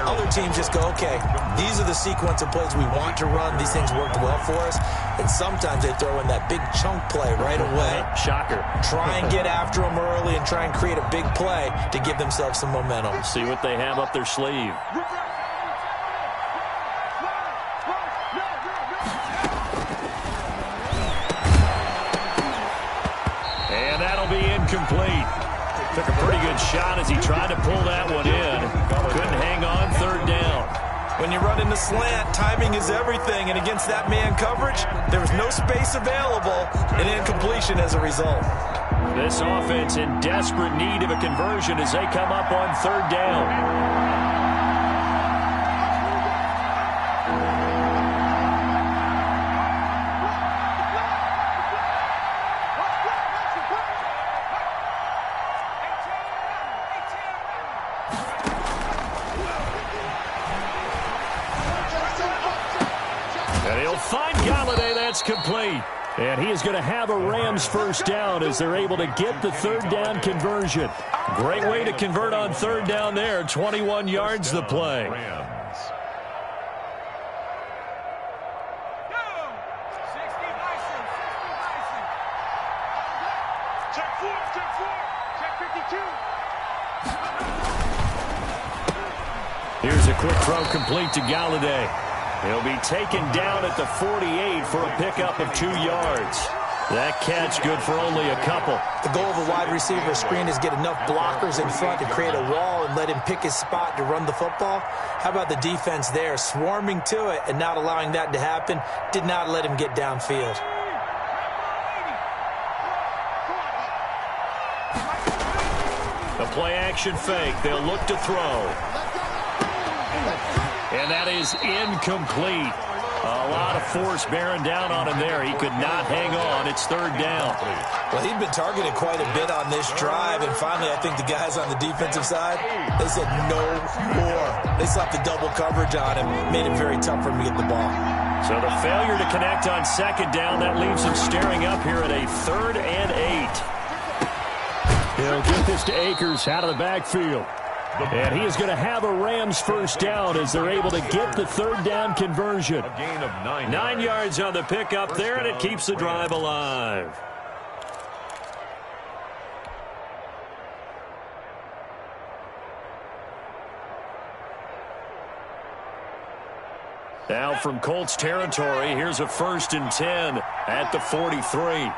Other teams just go, okay, these are the sequence of plays we want to run. These things worked well for us. And sometimes they throw in that big chunk play right away. Shocker. Try and get after them early and try and create a big play to give themselves some momentum. See what they have up their sleeve. And that'll be incomplete. Took a pretty good shot as he tried to pull that one in. Couldn't hang on, 3rd down. When you run in the slant, timing is everything, and against that man coverage, there was no space available, and incompletion as a result. This offense in desperate need of a conversion as they come up on 3rd down. And he'll find Galladay. That's complete. And he is going to have a Rams first down as they're able to get the 3rd down conversion. Great way to convert on 3rd down there. 21 yards the play. Here's a quick throw complete to Galladay. He'll be taken down at the 48 for a pickup of 2 yards. That catch good for only a couple. The goal of a wide receiver screen is get enough blockers in front to create a wall and let him pick his spot to run the football. How about the defense there, swarming to it and not allowing that to happen? Did not let him get downfield. The play action fake. They'll look to throw. And that is incomplete. A lot of force bearing down on him there. He could not hang on. It's 3rd down. Well, he'd been targeted quite a bit on this drive, and finally I think the guys on the defensive side, they said no more. They slapped the double coverage on him, made it very tough for him to get the ball. So the failure to connect on second down, that leaves him staring up here at a 3rd and 8. He'll get this to Akers out of the backfield. And he is going to have a Rams first down as they're able to get the 3rd down conversion. A gain of 9 yards. 9 yards on the pickup there, and it keeps the drive alive. Now from Colts territory, here's a 1st and 10 at the 43.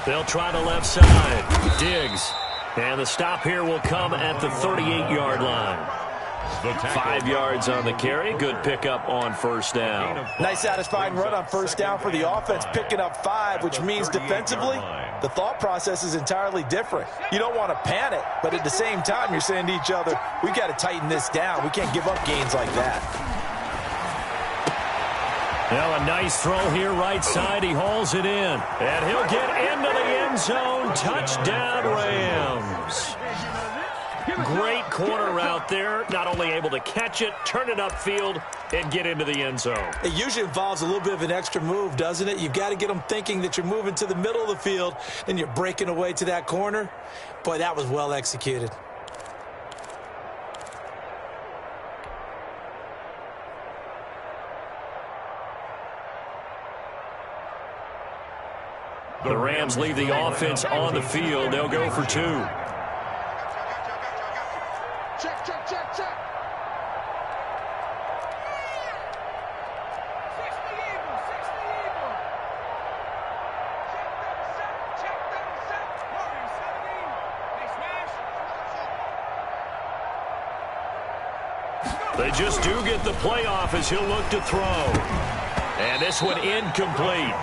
They'll try the left side. Diggs. And the stop here will come at the 38-yard line. 5 yards on the carry. Good pickup on 1st down. Nice satisfying run on 1st down for the offense, picking up 5, which means defensively, the thought process is entirely different. You don't want to panic, but at the same time, you're saying to each other, we got to tighten this down. We can't give up gains like that. Now a nice throw here right side. He hauls it in. And he'll get into the end zone. Touchdown, Rams. Great corner route there. Not only able to catch it, turn it upfield, and get into the end zone. It usually involves a little bit of an extra move, doesn't it? You've got to get them thinking that you're moving to the middle of the field and you're breaking away to that corner. Boy, that was well executed. The Rams leave the offense on the field. They'll go for 2. Check, check, check, check. They just do get the playoff as he'll look to throw. And this one incomplete.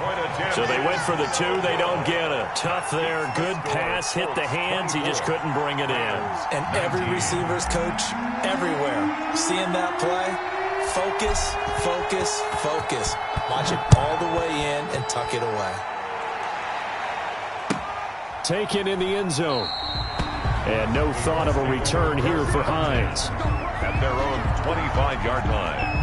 So they went for the 2. They don't get it. Tough there. Good pass. Hit the hands. He just couldn't bring it in. And every receiver's coach everywhere. Seeing that play, focus, focus, focus. Watch it all the way in and tuck it away. Taken in the end zone. And no thought of a return here for Hines. At their own 25-yard line.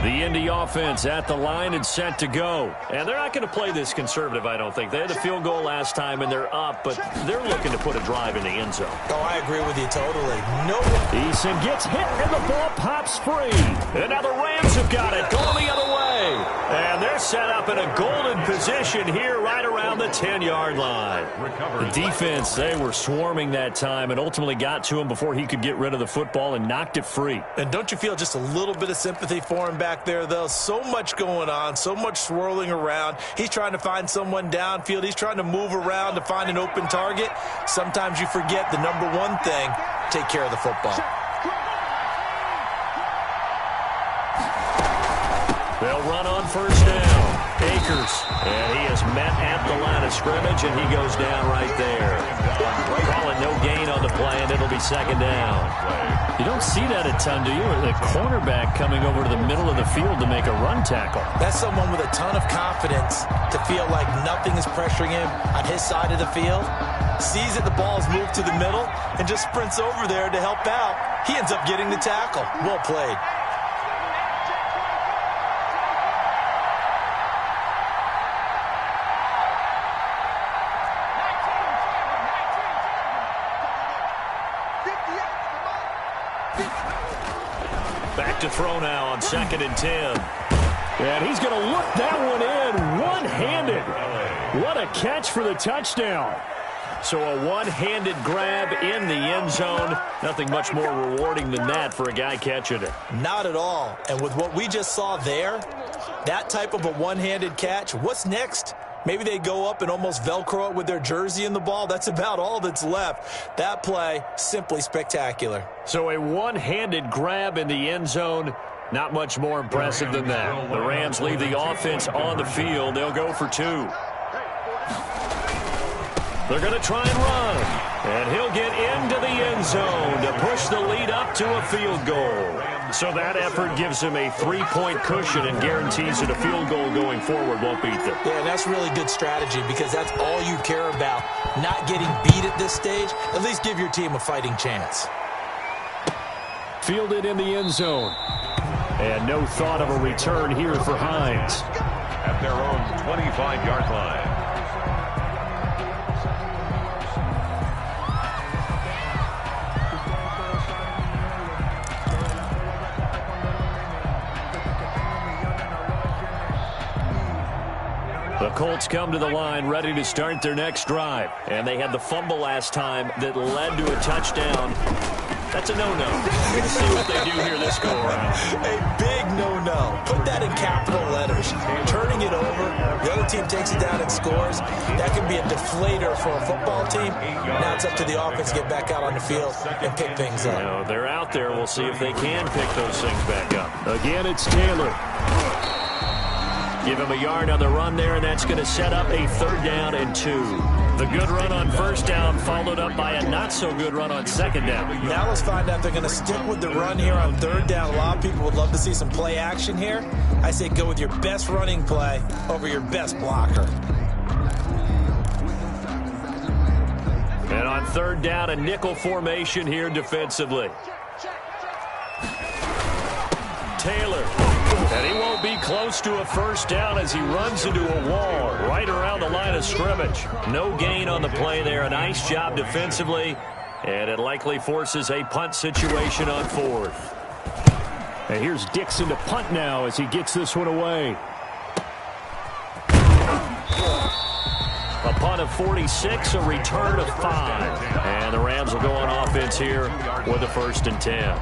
The Indy offense at the line and set to go. And they're not going to play this conservative, I don't think. They had a field goal last time, and they're up, but they're looking to put a drive in the end zone. Oh, I agree with you totally. No. Eason gets hit, and the ball pops free. And now the Rams have got it, going the other way. And they're set up in a golden position here right around the 10-yard line. The defense, they were swarming that time and ultimately got to him before he could get rid of the football and knocked it free. And don't you feel just a little bit of sympathy for him back there, though? So much going on, so much swirling around. He's trying to find someone downfield. He's trying to move around to find an open target. Sometimes you forget the number one thing, take care of the football. They'll run on 1st down. Akers. And he is met at the line of scrimmage, and he goes down right there. Calling no gain on the play, and it'll be 2nd down. You don't see that a ton, do you? The cornerback coming over to the middle of the field to make a run tackle. That's someone with a ton of confidence to feel like nothing is pressuring him on his side of the field. Sees that the ball is moved to the middle and just sprints over there to help out. He ends up getting the tackle. Well played. Back to throw now on 2nd and 10. And he's going to look that one in one-handed. What a catch for the touchdown. So a one-handed grab in the end zone. Nothing much more rewarding than that for a guy catching it. Not at all. And with what we just saw there, that type of a one-handed catch, what's next? Maybe they go up and almost Velcro it with their jersey in the ball. That's about all that's left. That play, simply spectacular. So a one-handed grab in the end zone. Not much more impressive than that. The Rams leave the offense on the field. They'll go for 2. They're going to try and run. And he'll get into the end zone to push the lead up to a field goal. So that effort gives him a 3-point cushion and guarantees that a field goal going forward won't beat them. Yeah, that's really good strategy because that's all you care about. Not getting beat at this stage. At least give your team a fighting chance. Fielded in the end zone. And no thought of a return here for Hines. At their own 25-yard line. The Colts come to the line ready to start their next drive. And they had the fumble last time that led to a touchdown. That's a no-no. We'll see what they do here this go-around. A big no-no. Put that in capital letters. Turning it over, the other team takes it down and scores. That can be a deflator for a football team. Now it's up to the offense to get back out on the field and pick things up. You know, they're out there. We'll see if they can pick those things back up. Again, it's Taylor. Give him a yard on the run there, and that's going to set up a 3rd down and 2. The good run on 1st down followed up by a not-so-good run on 2nd down. Now let's find out if they're going to stick with the run here on 3rd down. A lot of people would love to see some play action here. I say go with your best running play over your best blocker. And on 3rd down, a nickel formation here defensively. Taylor. And he won't be close to a 1st down as he runs into a wall right around the line of scrimmage. No gain on the play there. A nice job defensively. And it likely forces a punt situation on 4th. And here's Dixon to punt now as he gets this one away. A punt of 46, a return of 5. And the Rams will go on offense here with a 1st and 10.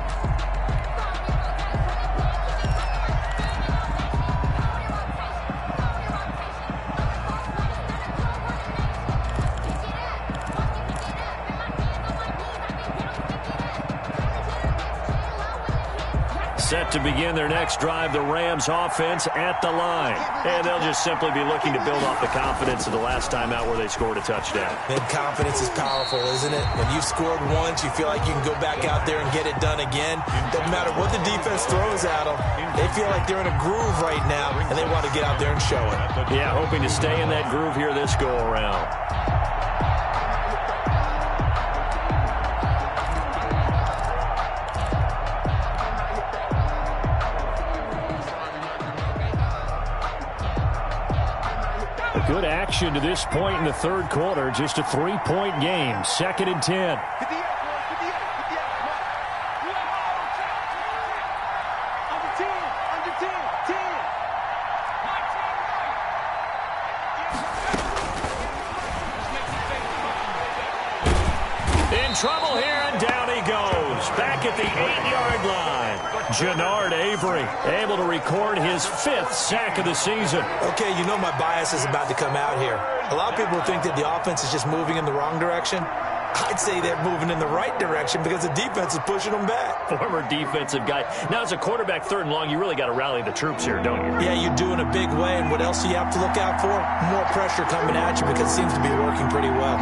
Set to begin their next drive, the Rams offense at the line. And they'll just simply be looking to build off the confidence of the last time out where they scored a touchdown. And confidence is powerful, isn't it? When you've scored once, you feel like you can go back out there and get it done again. Doesn't matter what the defense throws at them. They feel like they're in a groove right now, and they want to get out there and show it. Yeah, hoping to stay in that groove here this go-around. Good action to this point in the 3rd quarter. Just a 3-point game. 2nd and 10. In trouble here, and down he goes. Back at the 8-yard line. Jannard Avery able to record his 5th sack of the season. Okay, you know my bias is about to come out here. A lot of people think that the offense is just moving in the wrong direction. I'd say they're moving in the right direction because the defense is pushing them back. Former defensive guy. Now, as a quarterback 3rd and long, you really got to rally the troops here, don't you? Yeah, you do in a big way. And what else do you have to look out for? More pressure coming at you because it seems to be working pretty well.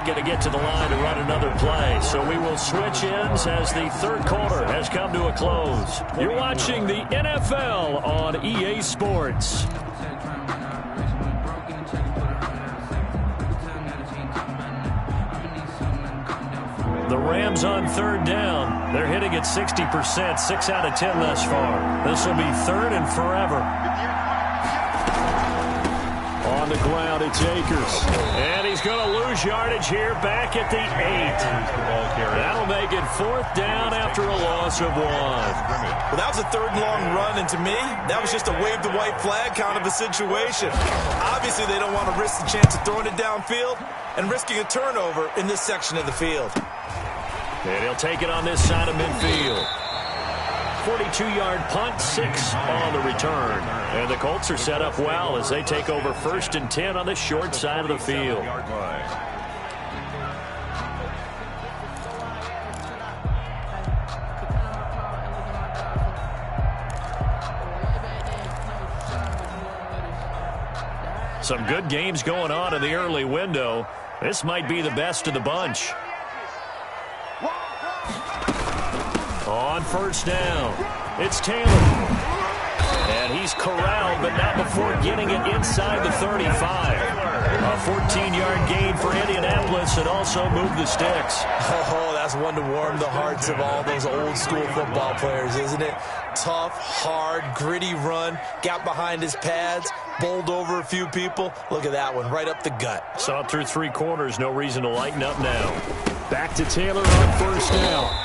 Going to get to the line to run another play. So we will switch ends as the 3rd quarter has come to a close. You're watching the NFL on EA Sports. The Rams on 3rd down. They're hitting at 60%, 6 out of 10 thus far. This will be 3rd and forever. On the ground, it's Akers. And he's going to lose yardage here back at the 8. That'll make it 4th down after a loss of 1. Well, that was a 3rd and long run, and to me, that was just a wave the white flag kind of a situation. Obviously, they don't want to risk the chance of throwing it downfield and risking a turnover in this section of the field. And he'll take it on this side of midfield. 42-yard punt, 6 on the return. And the Colts are set up well as they take over 1st and 10 on the short side of the field. Some good games going on in the early window. This might be the best of the bunch. On first down, it's Taylor. And he's corralled, but not before getting it inside the 35. A 14-yard gain for Indianapolis and also moved the sticks. Oh, that's one to warm the hearts of all those old-school football players, isn't it? Tough, hard, gritty run. Got behind his pads, bowled over a few people. Look at that one, right up the gut. Saw it through 3 quarters. No reason to lighten up now. Back to Taylor on first down.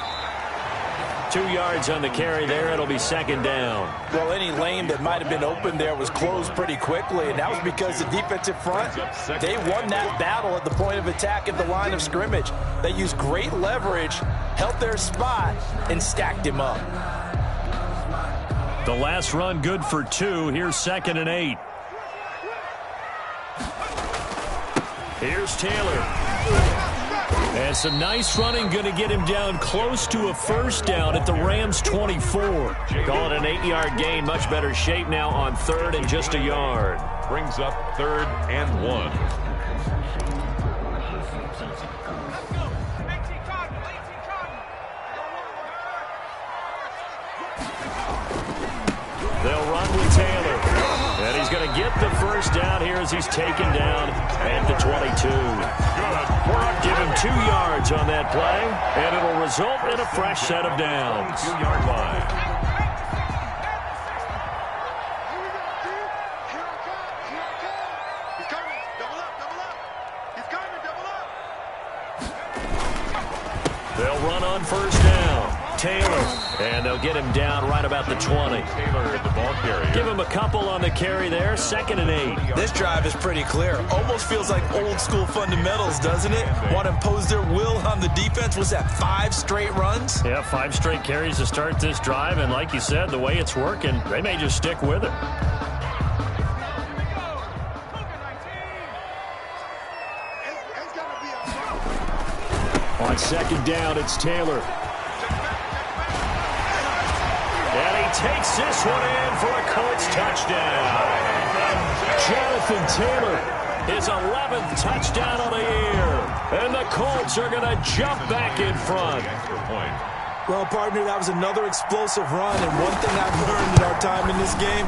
2 yards on the carry there. It'll be second down. Well, any lane that might have been open there was closed pretty quickly, and that was because the defensive front, they won that battle at the point of attack at the line of scrimmage. They used great leverage, held their spot, and stacked him up. The last run good for 2. Here's 2nd and 8. Here's Taylor. And some nice running, going to get him down close to a first down at the Rams 24. Call it an 8-yard gain. Much better shape now on 3rd and just a yard. Brings up 3rd and 1. They'll run with Taylor. And he's going to get the first down here as he's taken down at the 22. Give him 2 yards on that play, and it'll result in a fresh set of downs. 2-yard line. He's coming. Double up, double up. He's coming, double up. They'll run on first down. Taylor, and they'll get him down right about the 20. Taylor, the ball carrier. Give him a couple on the carry there. 2nd and 8. This drive is pretty clear. Almost feels like old-school fundamentals, doesn't it? Want to impose their will on the defense. Was that 5 straight runs? Yeah, 5 straight carries to start this drive, and like you said, the way it's working, they may just stick with it. On 2nd down, it's Taylor. And he takes this one in for a Colts touchdown. Jonathan Taylor, his 11th touchdown of the year. And the Colts are going to jump back in front. Well, partner, that was another explosive run, and one thing I've learned in our time in this game,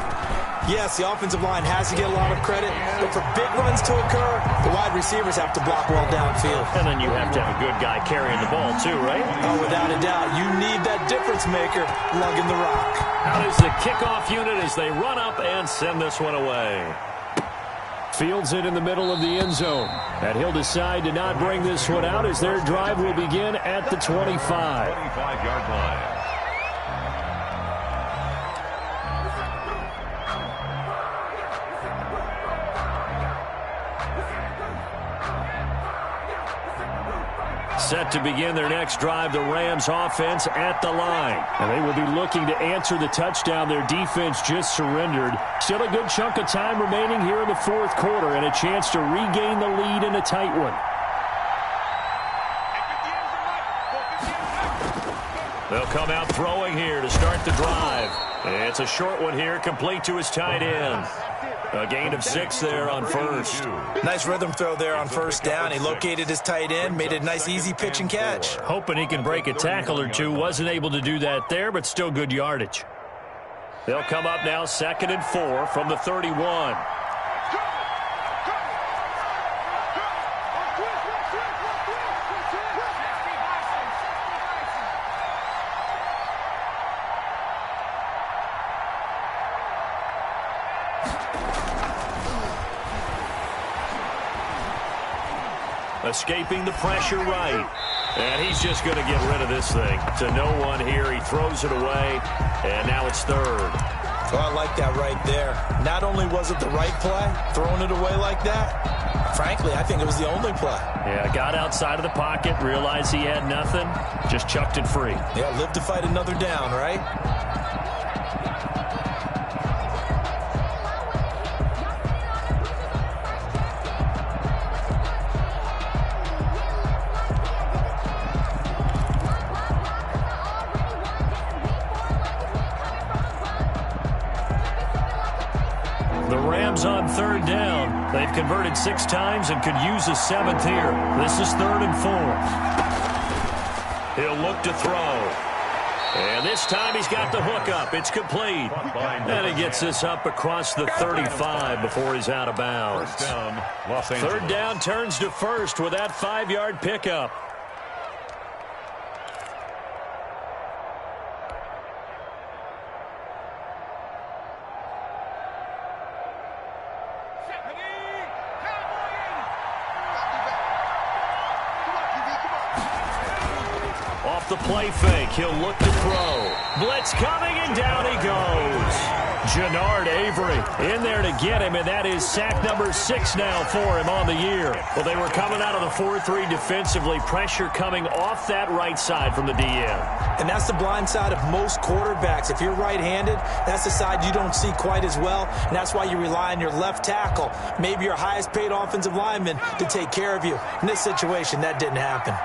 yes, the offensive line has to get a lot of credit, but for big runs to occur, the wide receivers have to block well downfield. And then you have to have a good guy carrying the ball too, right? Oh, without a doubt. You need that difference maker lugging the rock. Out is the kickoff unit as they run up and send this one away. Fields it in the middle of the end zone. And he'll decide to not bring this one out as their drive will begin at the 25. 25-yard line. Set to begin their next drive, the Rams offense at the line. And they will be looking to answer the touchdown their defense just surrendered. Still a good chunk of time remaining here in the 4th quarter and a chance to regain the lead in a tight one. They'll come out throwing here to start the drive. It's a short one here, complete to his tight end. A gain of 6 there on first. Nice rhythm throw there on first down. He located his tight end, made it a nice easy pitch and catch. Hoping he can break a tackle or two. Wasn't able to do that there, but still good yardage. They'll come up now 2nd and 4 from the 31. Escaping the pressure right. And he's just going to get rid of this thing. To no one here. He throws it away. And now it's 3rd. So I like that right there. Not only was it the right play, throwing it away like that, frankly, I think it was the only play. Yeah, got outside of the pocket, realized he had nothing, just chucked it free. Yeah, live to fight another down, right? The Rams on third down. They've converted 6 times and could use a 7th here. This is 3rd and 4. He'll look to throw. And this time he's got the hook up. It's complete. And he gets this up across the 35 before he's out of bounds. Third down turns to first with that 5-yard pickup. Off the play fake, he'll look to throw. Blitz coming, and down he goes. Jannard Avery in there to get him, and that is sack number 6 now for him on the year. Well, they were coming out of the 4-3 defensively. Pressure coming off that right side from the DM. And that's the blind side of most quarterbacks. If you're right-handed, that's the side you don't see quite as well, and that's why you rely on your left tackle, maybe your highest-paid offensive lineman, to take care of you. In this situation, that didn't happen.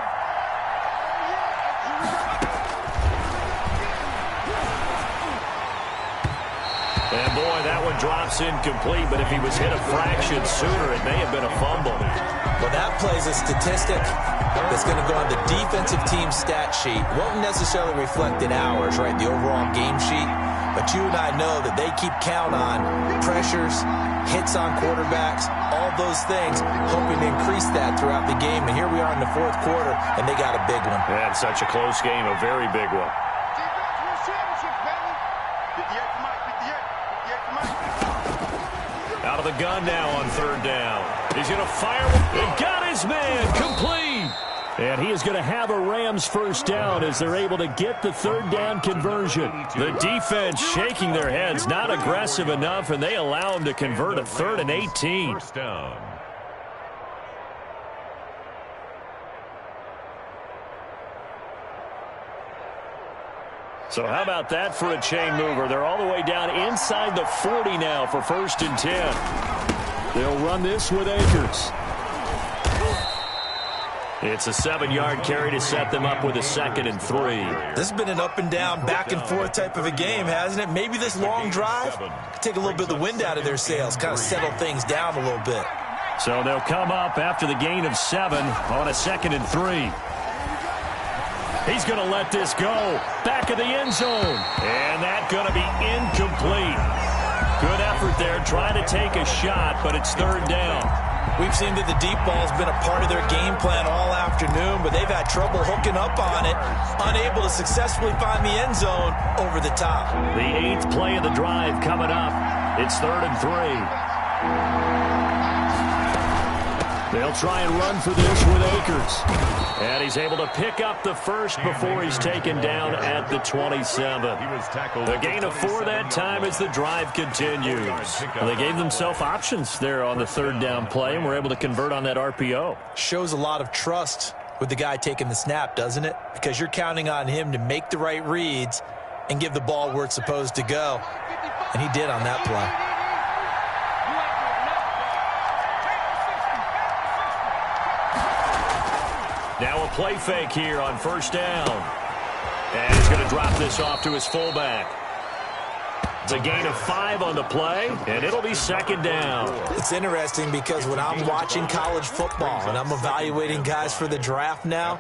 And boy, that one drops incomplete, but if he was hit a fraction sooner, it may have been a fumble. Well, that plays a statistic that's going to go on the defensive team stat sheet. Won't necessarily reflect in ours, right, the overall game sheet. But you and I know that they keep count on pressures, hits on quarterbacks, all those things, hoping to increase that throughout the game. And here we are in the 4th quarter, and they got a big one. And such a close game, a very big one. Out of the gun now on third down. He's going to fire. He got his man. Complete. And he is going to have a Rams first down as they're able to get the third down conversion. The defense shaking their heads, not aggressive enough, and they allow him to convert a 3rd and 18. First down. So how about that for a chain mover? They're all the way down inside the 40 now for 1st and 10. They'll run this with Akers. It's a 7-yard carry to set them up with a 2nd and 3. This has been an up-and-down, back-and-forth type of a game, hasn't it? Maybe this long drive could take a little bit of the wind out of their sails, kind of settle things down a little bit. So they'll come up after the gain of 7 on a 2nd and 3. He's going to let this go. Back of the end zone. And that's going to be incomplete. Good effort there, trying to take a shot, but it's 3rd down. We've seen that the deep ball has been a part of their game plan all afternoon, but they've had trouble hooking up on it, unable to successfully find the end zone over the top. The 8th play of the drive coming up. It's 3rd and 3. They'll try and run for this with Akers. And he's able to pick up the first before he's taken down at the 27. The gain of 4 that time as the drive continues. Well, they gave themselves options there on the 3rd down play and were able to convert on that RPO. Shows a lot of trust with the guy taking the snap, doesn't it? Because you're counting on him to make the right reads and give the ball where it's supposed to go. And he did on that play. Now a play fake here on 1st down. And he's going to drop this off to his fullback. It's a gain of 5 on the play, and it'll be 2nd down. It's interesting because when I'm watching college football and I'm evaluating guys for the draft now,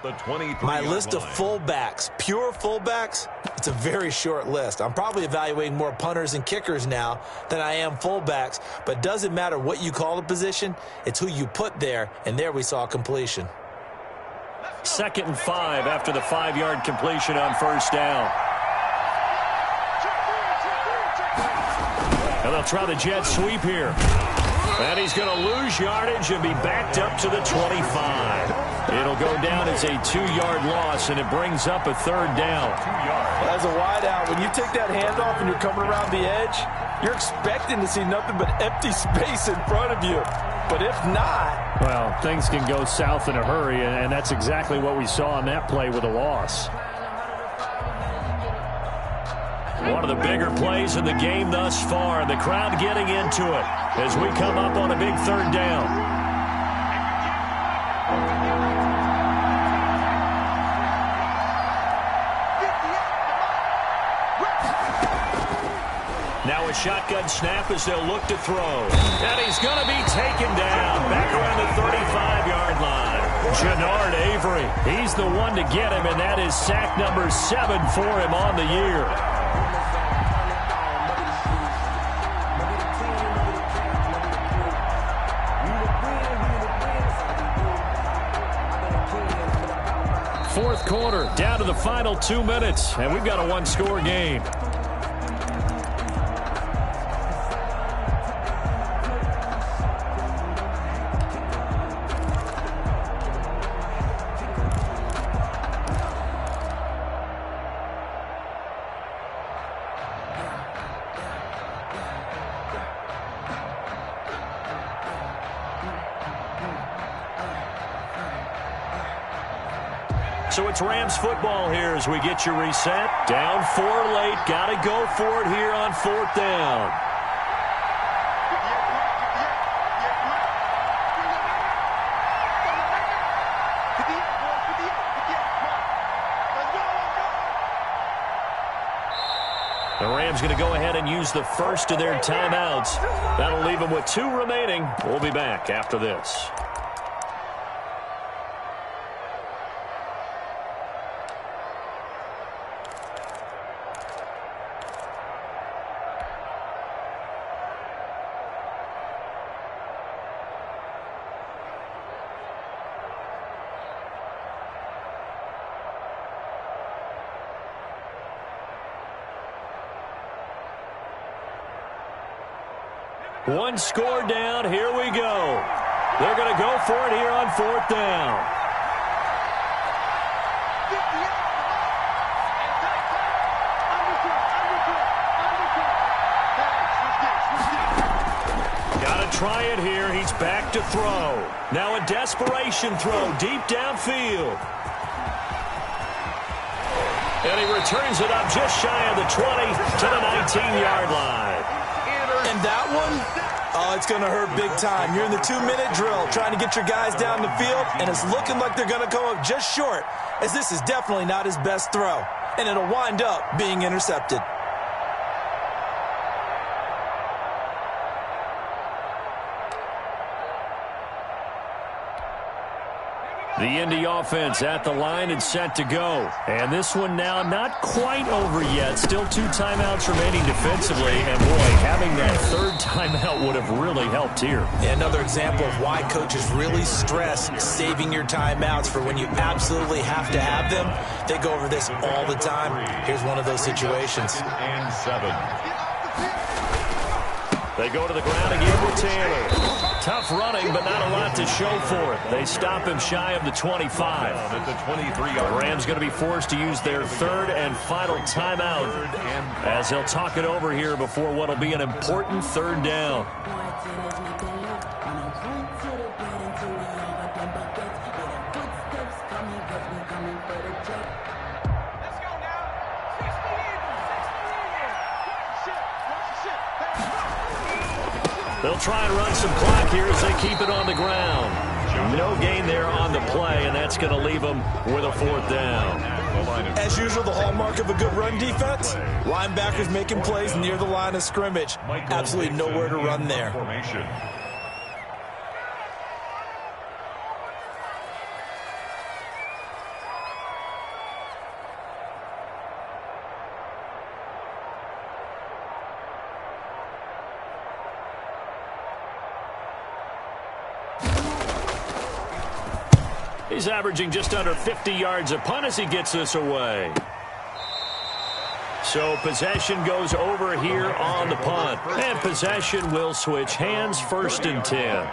my list of fullbacks, pure fullbacks, it's a very short list. I'm probably evaluating more punters and kickers now than I am fullbacks, but it doesn't matter what you call the position, it's who you put there, and there we saw completion. 2nd and 5 after the 5-yard completion on 1st down. And they'll try the jet sweep here. And he's going to lose yardage and be backed up to the 25. It'll go down as a 2-yard loss, and it brings up a 3rd down. As a wideout, when you take that handoff and you're coming around the edge, you're expecting to see nothing but empty space in front of you. But if not... Well, things can go south in a hurry, and that's exactly what we saw on that play with a loss. One of the bigger plays in the game thus far, and the crowd getting into it as we come up on a big 3rd down. Now a shotgun snap as they'll look to throw. And he's going to be taken down back around the 35-yard line. Jannard Avery, he's the one to get him, and that is sack number 7 for him on the year. Fourth quarter, down to the final 2 minutes, and we've got a one-score game. So it's Rams football here as we get you reset. Down 4 late. Got to go for it here on 4th down. The Rams going to go ahead and use the first of their timeouts. That'll leave them with 2 remaining. We'll be back after this. One score down. Here we go. They're going to go for it here on 4th down. Got to try it here. He's back to throw. Now a desperation throw deep downfield. And he returns it up just shy of the 20 to the 19-yard line. And that one, it's going to hurt big time. You're in the 2-minute drill trying to get your guys down the field, and it's looking like they're going to come up just short, as this is definitely not his best throw. And it'll wind up being intercepted. The Indy offense at the line and set to go. And this one now not quite over yet. Still 2 timeouts remaining defensively. And, boy, having that 3rd timeout would have really helped here. Yeah, another example of why coaches really stress saving your timeouts for when you absolutely have to have them. They go over this all the time. Here's one of those situations. And 7. They go to the ground again with Taylor. Tough running, but not a lot to show for it. They stop him shy of the 25. At the 23-yard The Rams going to be forced to use their 3rd and final timeout as they'll talk it over here before what will be an important 3rd down. They'll try and run some clock here as they keep it on the ground. No gain there on the play, and that's going to leave them with a 4th down. As usual, the hallmark of a good run defense, linebackers making plays near the line of scrimmage. Absolutely nowhere to run there. He's averaging just under 50 yards a punt as he gets this away. So possession goes over here on the punt. And possession will switch hands, 1st and 10.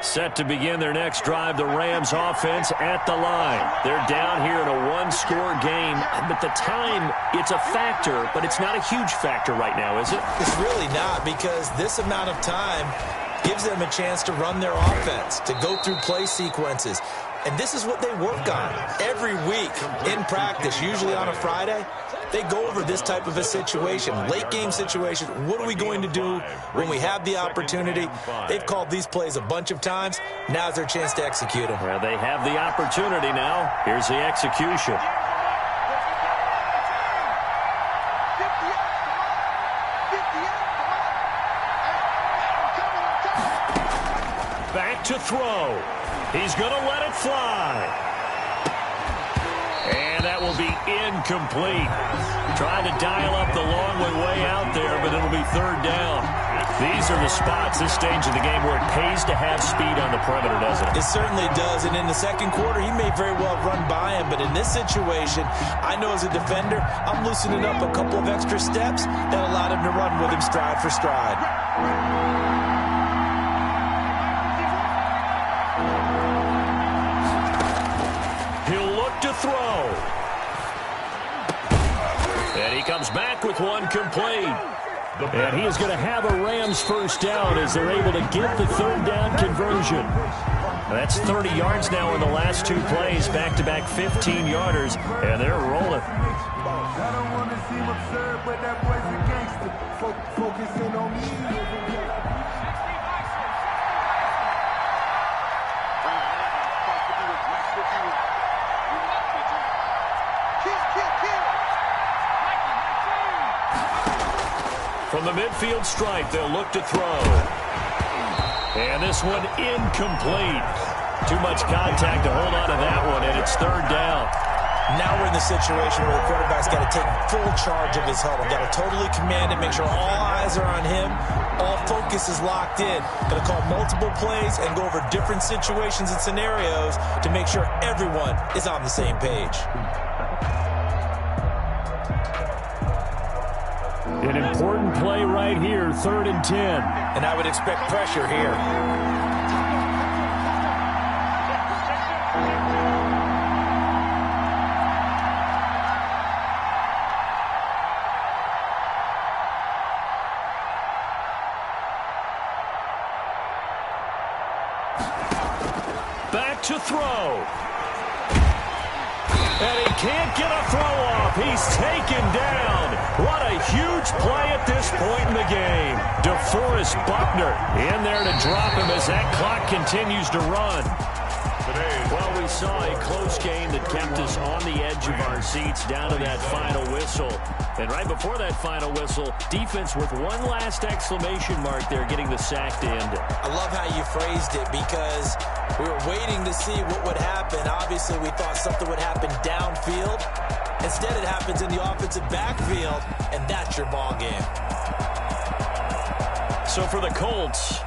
Set to begin their next drive, the Rams offense at the line. They're down here in a 1-score game, but the time, it's a factor, but it's not a huge factor right now, is it? It's really not, because this amount of time gives them a chance to run their offense, to go through play sequences. And this is what they work on every week in practice, usually on a Friday. They go over this type of a situation, late game situation. What are we going to do when we have the opportunity? They've called these plays a bunch of times. Now's their chance to execute them. Well, they have the opportunity now. Here's the execution. Back to throw. He's going to let it fly. And that will be incomplete. Trying to dial up the long way out there, but it'll be third down. These are the spots, this stage of the game, where it pays to have speed on the perimeter, doesn't it? It certainly does, and in the second quarter, he may very well run by him, but in this situation, I know as a defender, I'm loosening up a couple of extra steps that allowed him to run with him stride for stride. He'll look to throw. And he comes back with one complete. And he is going to have a Rams first down as they're able to get the third down conversion. That's 30 yards now in the last two plays, back-to-back 15-yarders, and they're rolling. I don't want to seem absurd, but that boy's a gangster. Focusing on me. From the midfield stripe, they'll look to throw. And this one incomplete. Too much contact to hold on to that one, and it's third down. Now we're in the situation where the quarterback's got to take full charge of his huddle. Got to totally command it, make sure all eyes are on him. All focus is locked in. Going to call multiple plays and go over different situations and scenarios to make sure everyone is on the same page. An important play right here, 3rd and 10. And I would expect pressure here. Back to throw. And he can't get a throw off. He's taken down. What a huge play at this point in the game. DeForest Buckner in there to drop him as that clock continues to run. Well, we saw a close game that kept us on the edge of our seats down to that final whistle. And right before that final whistle, defense with one last exclamation mark there, getting the sack to end it. I love how you phrased it because we were waiting to see what would happen. Obviously, we thought something would happen downfield. Instead, it happens in the offensive backfield, and that's your ball game. So for the Colts,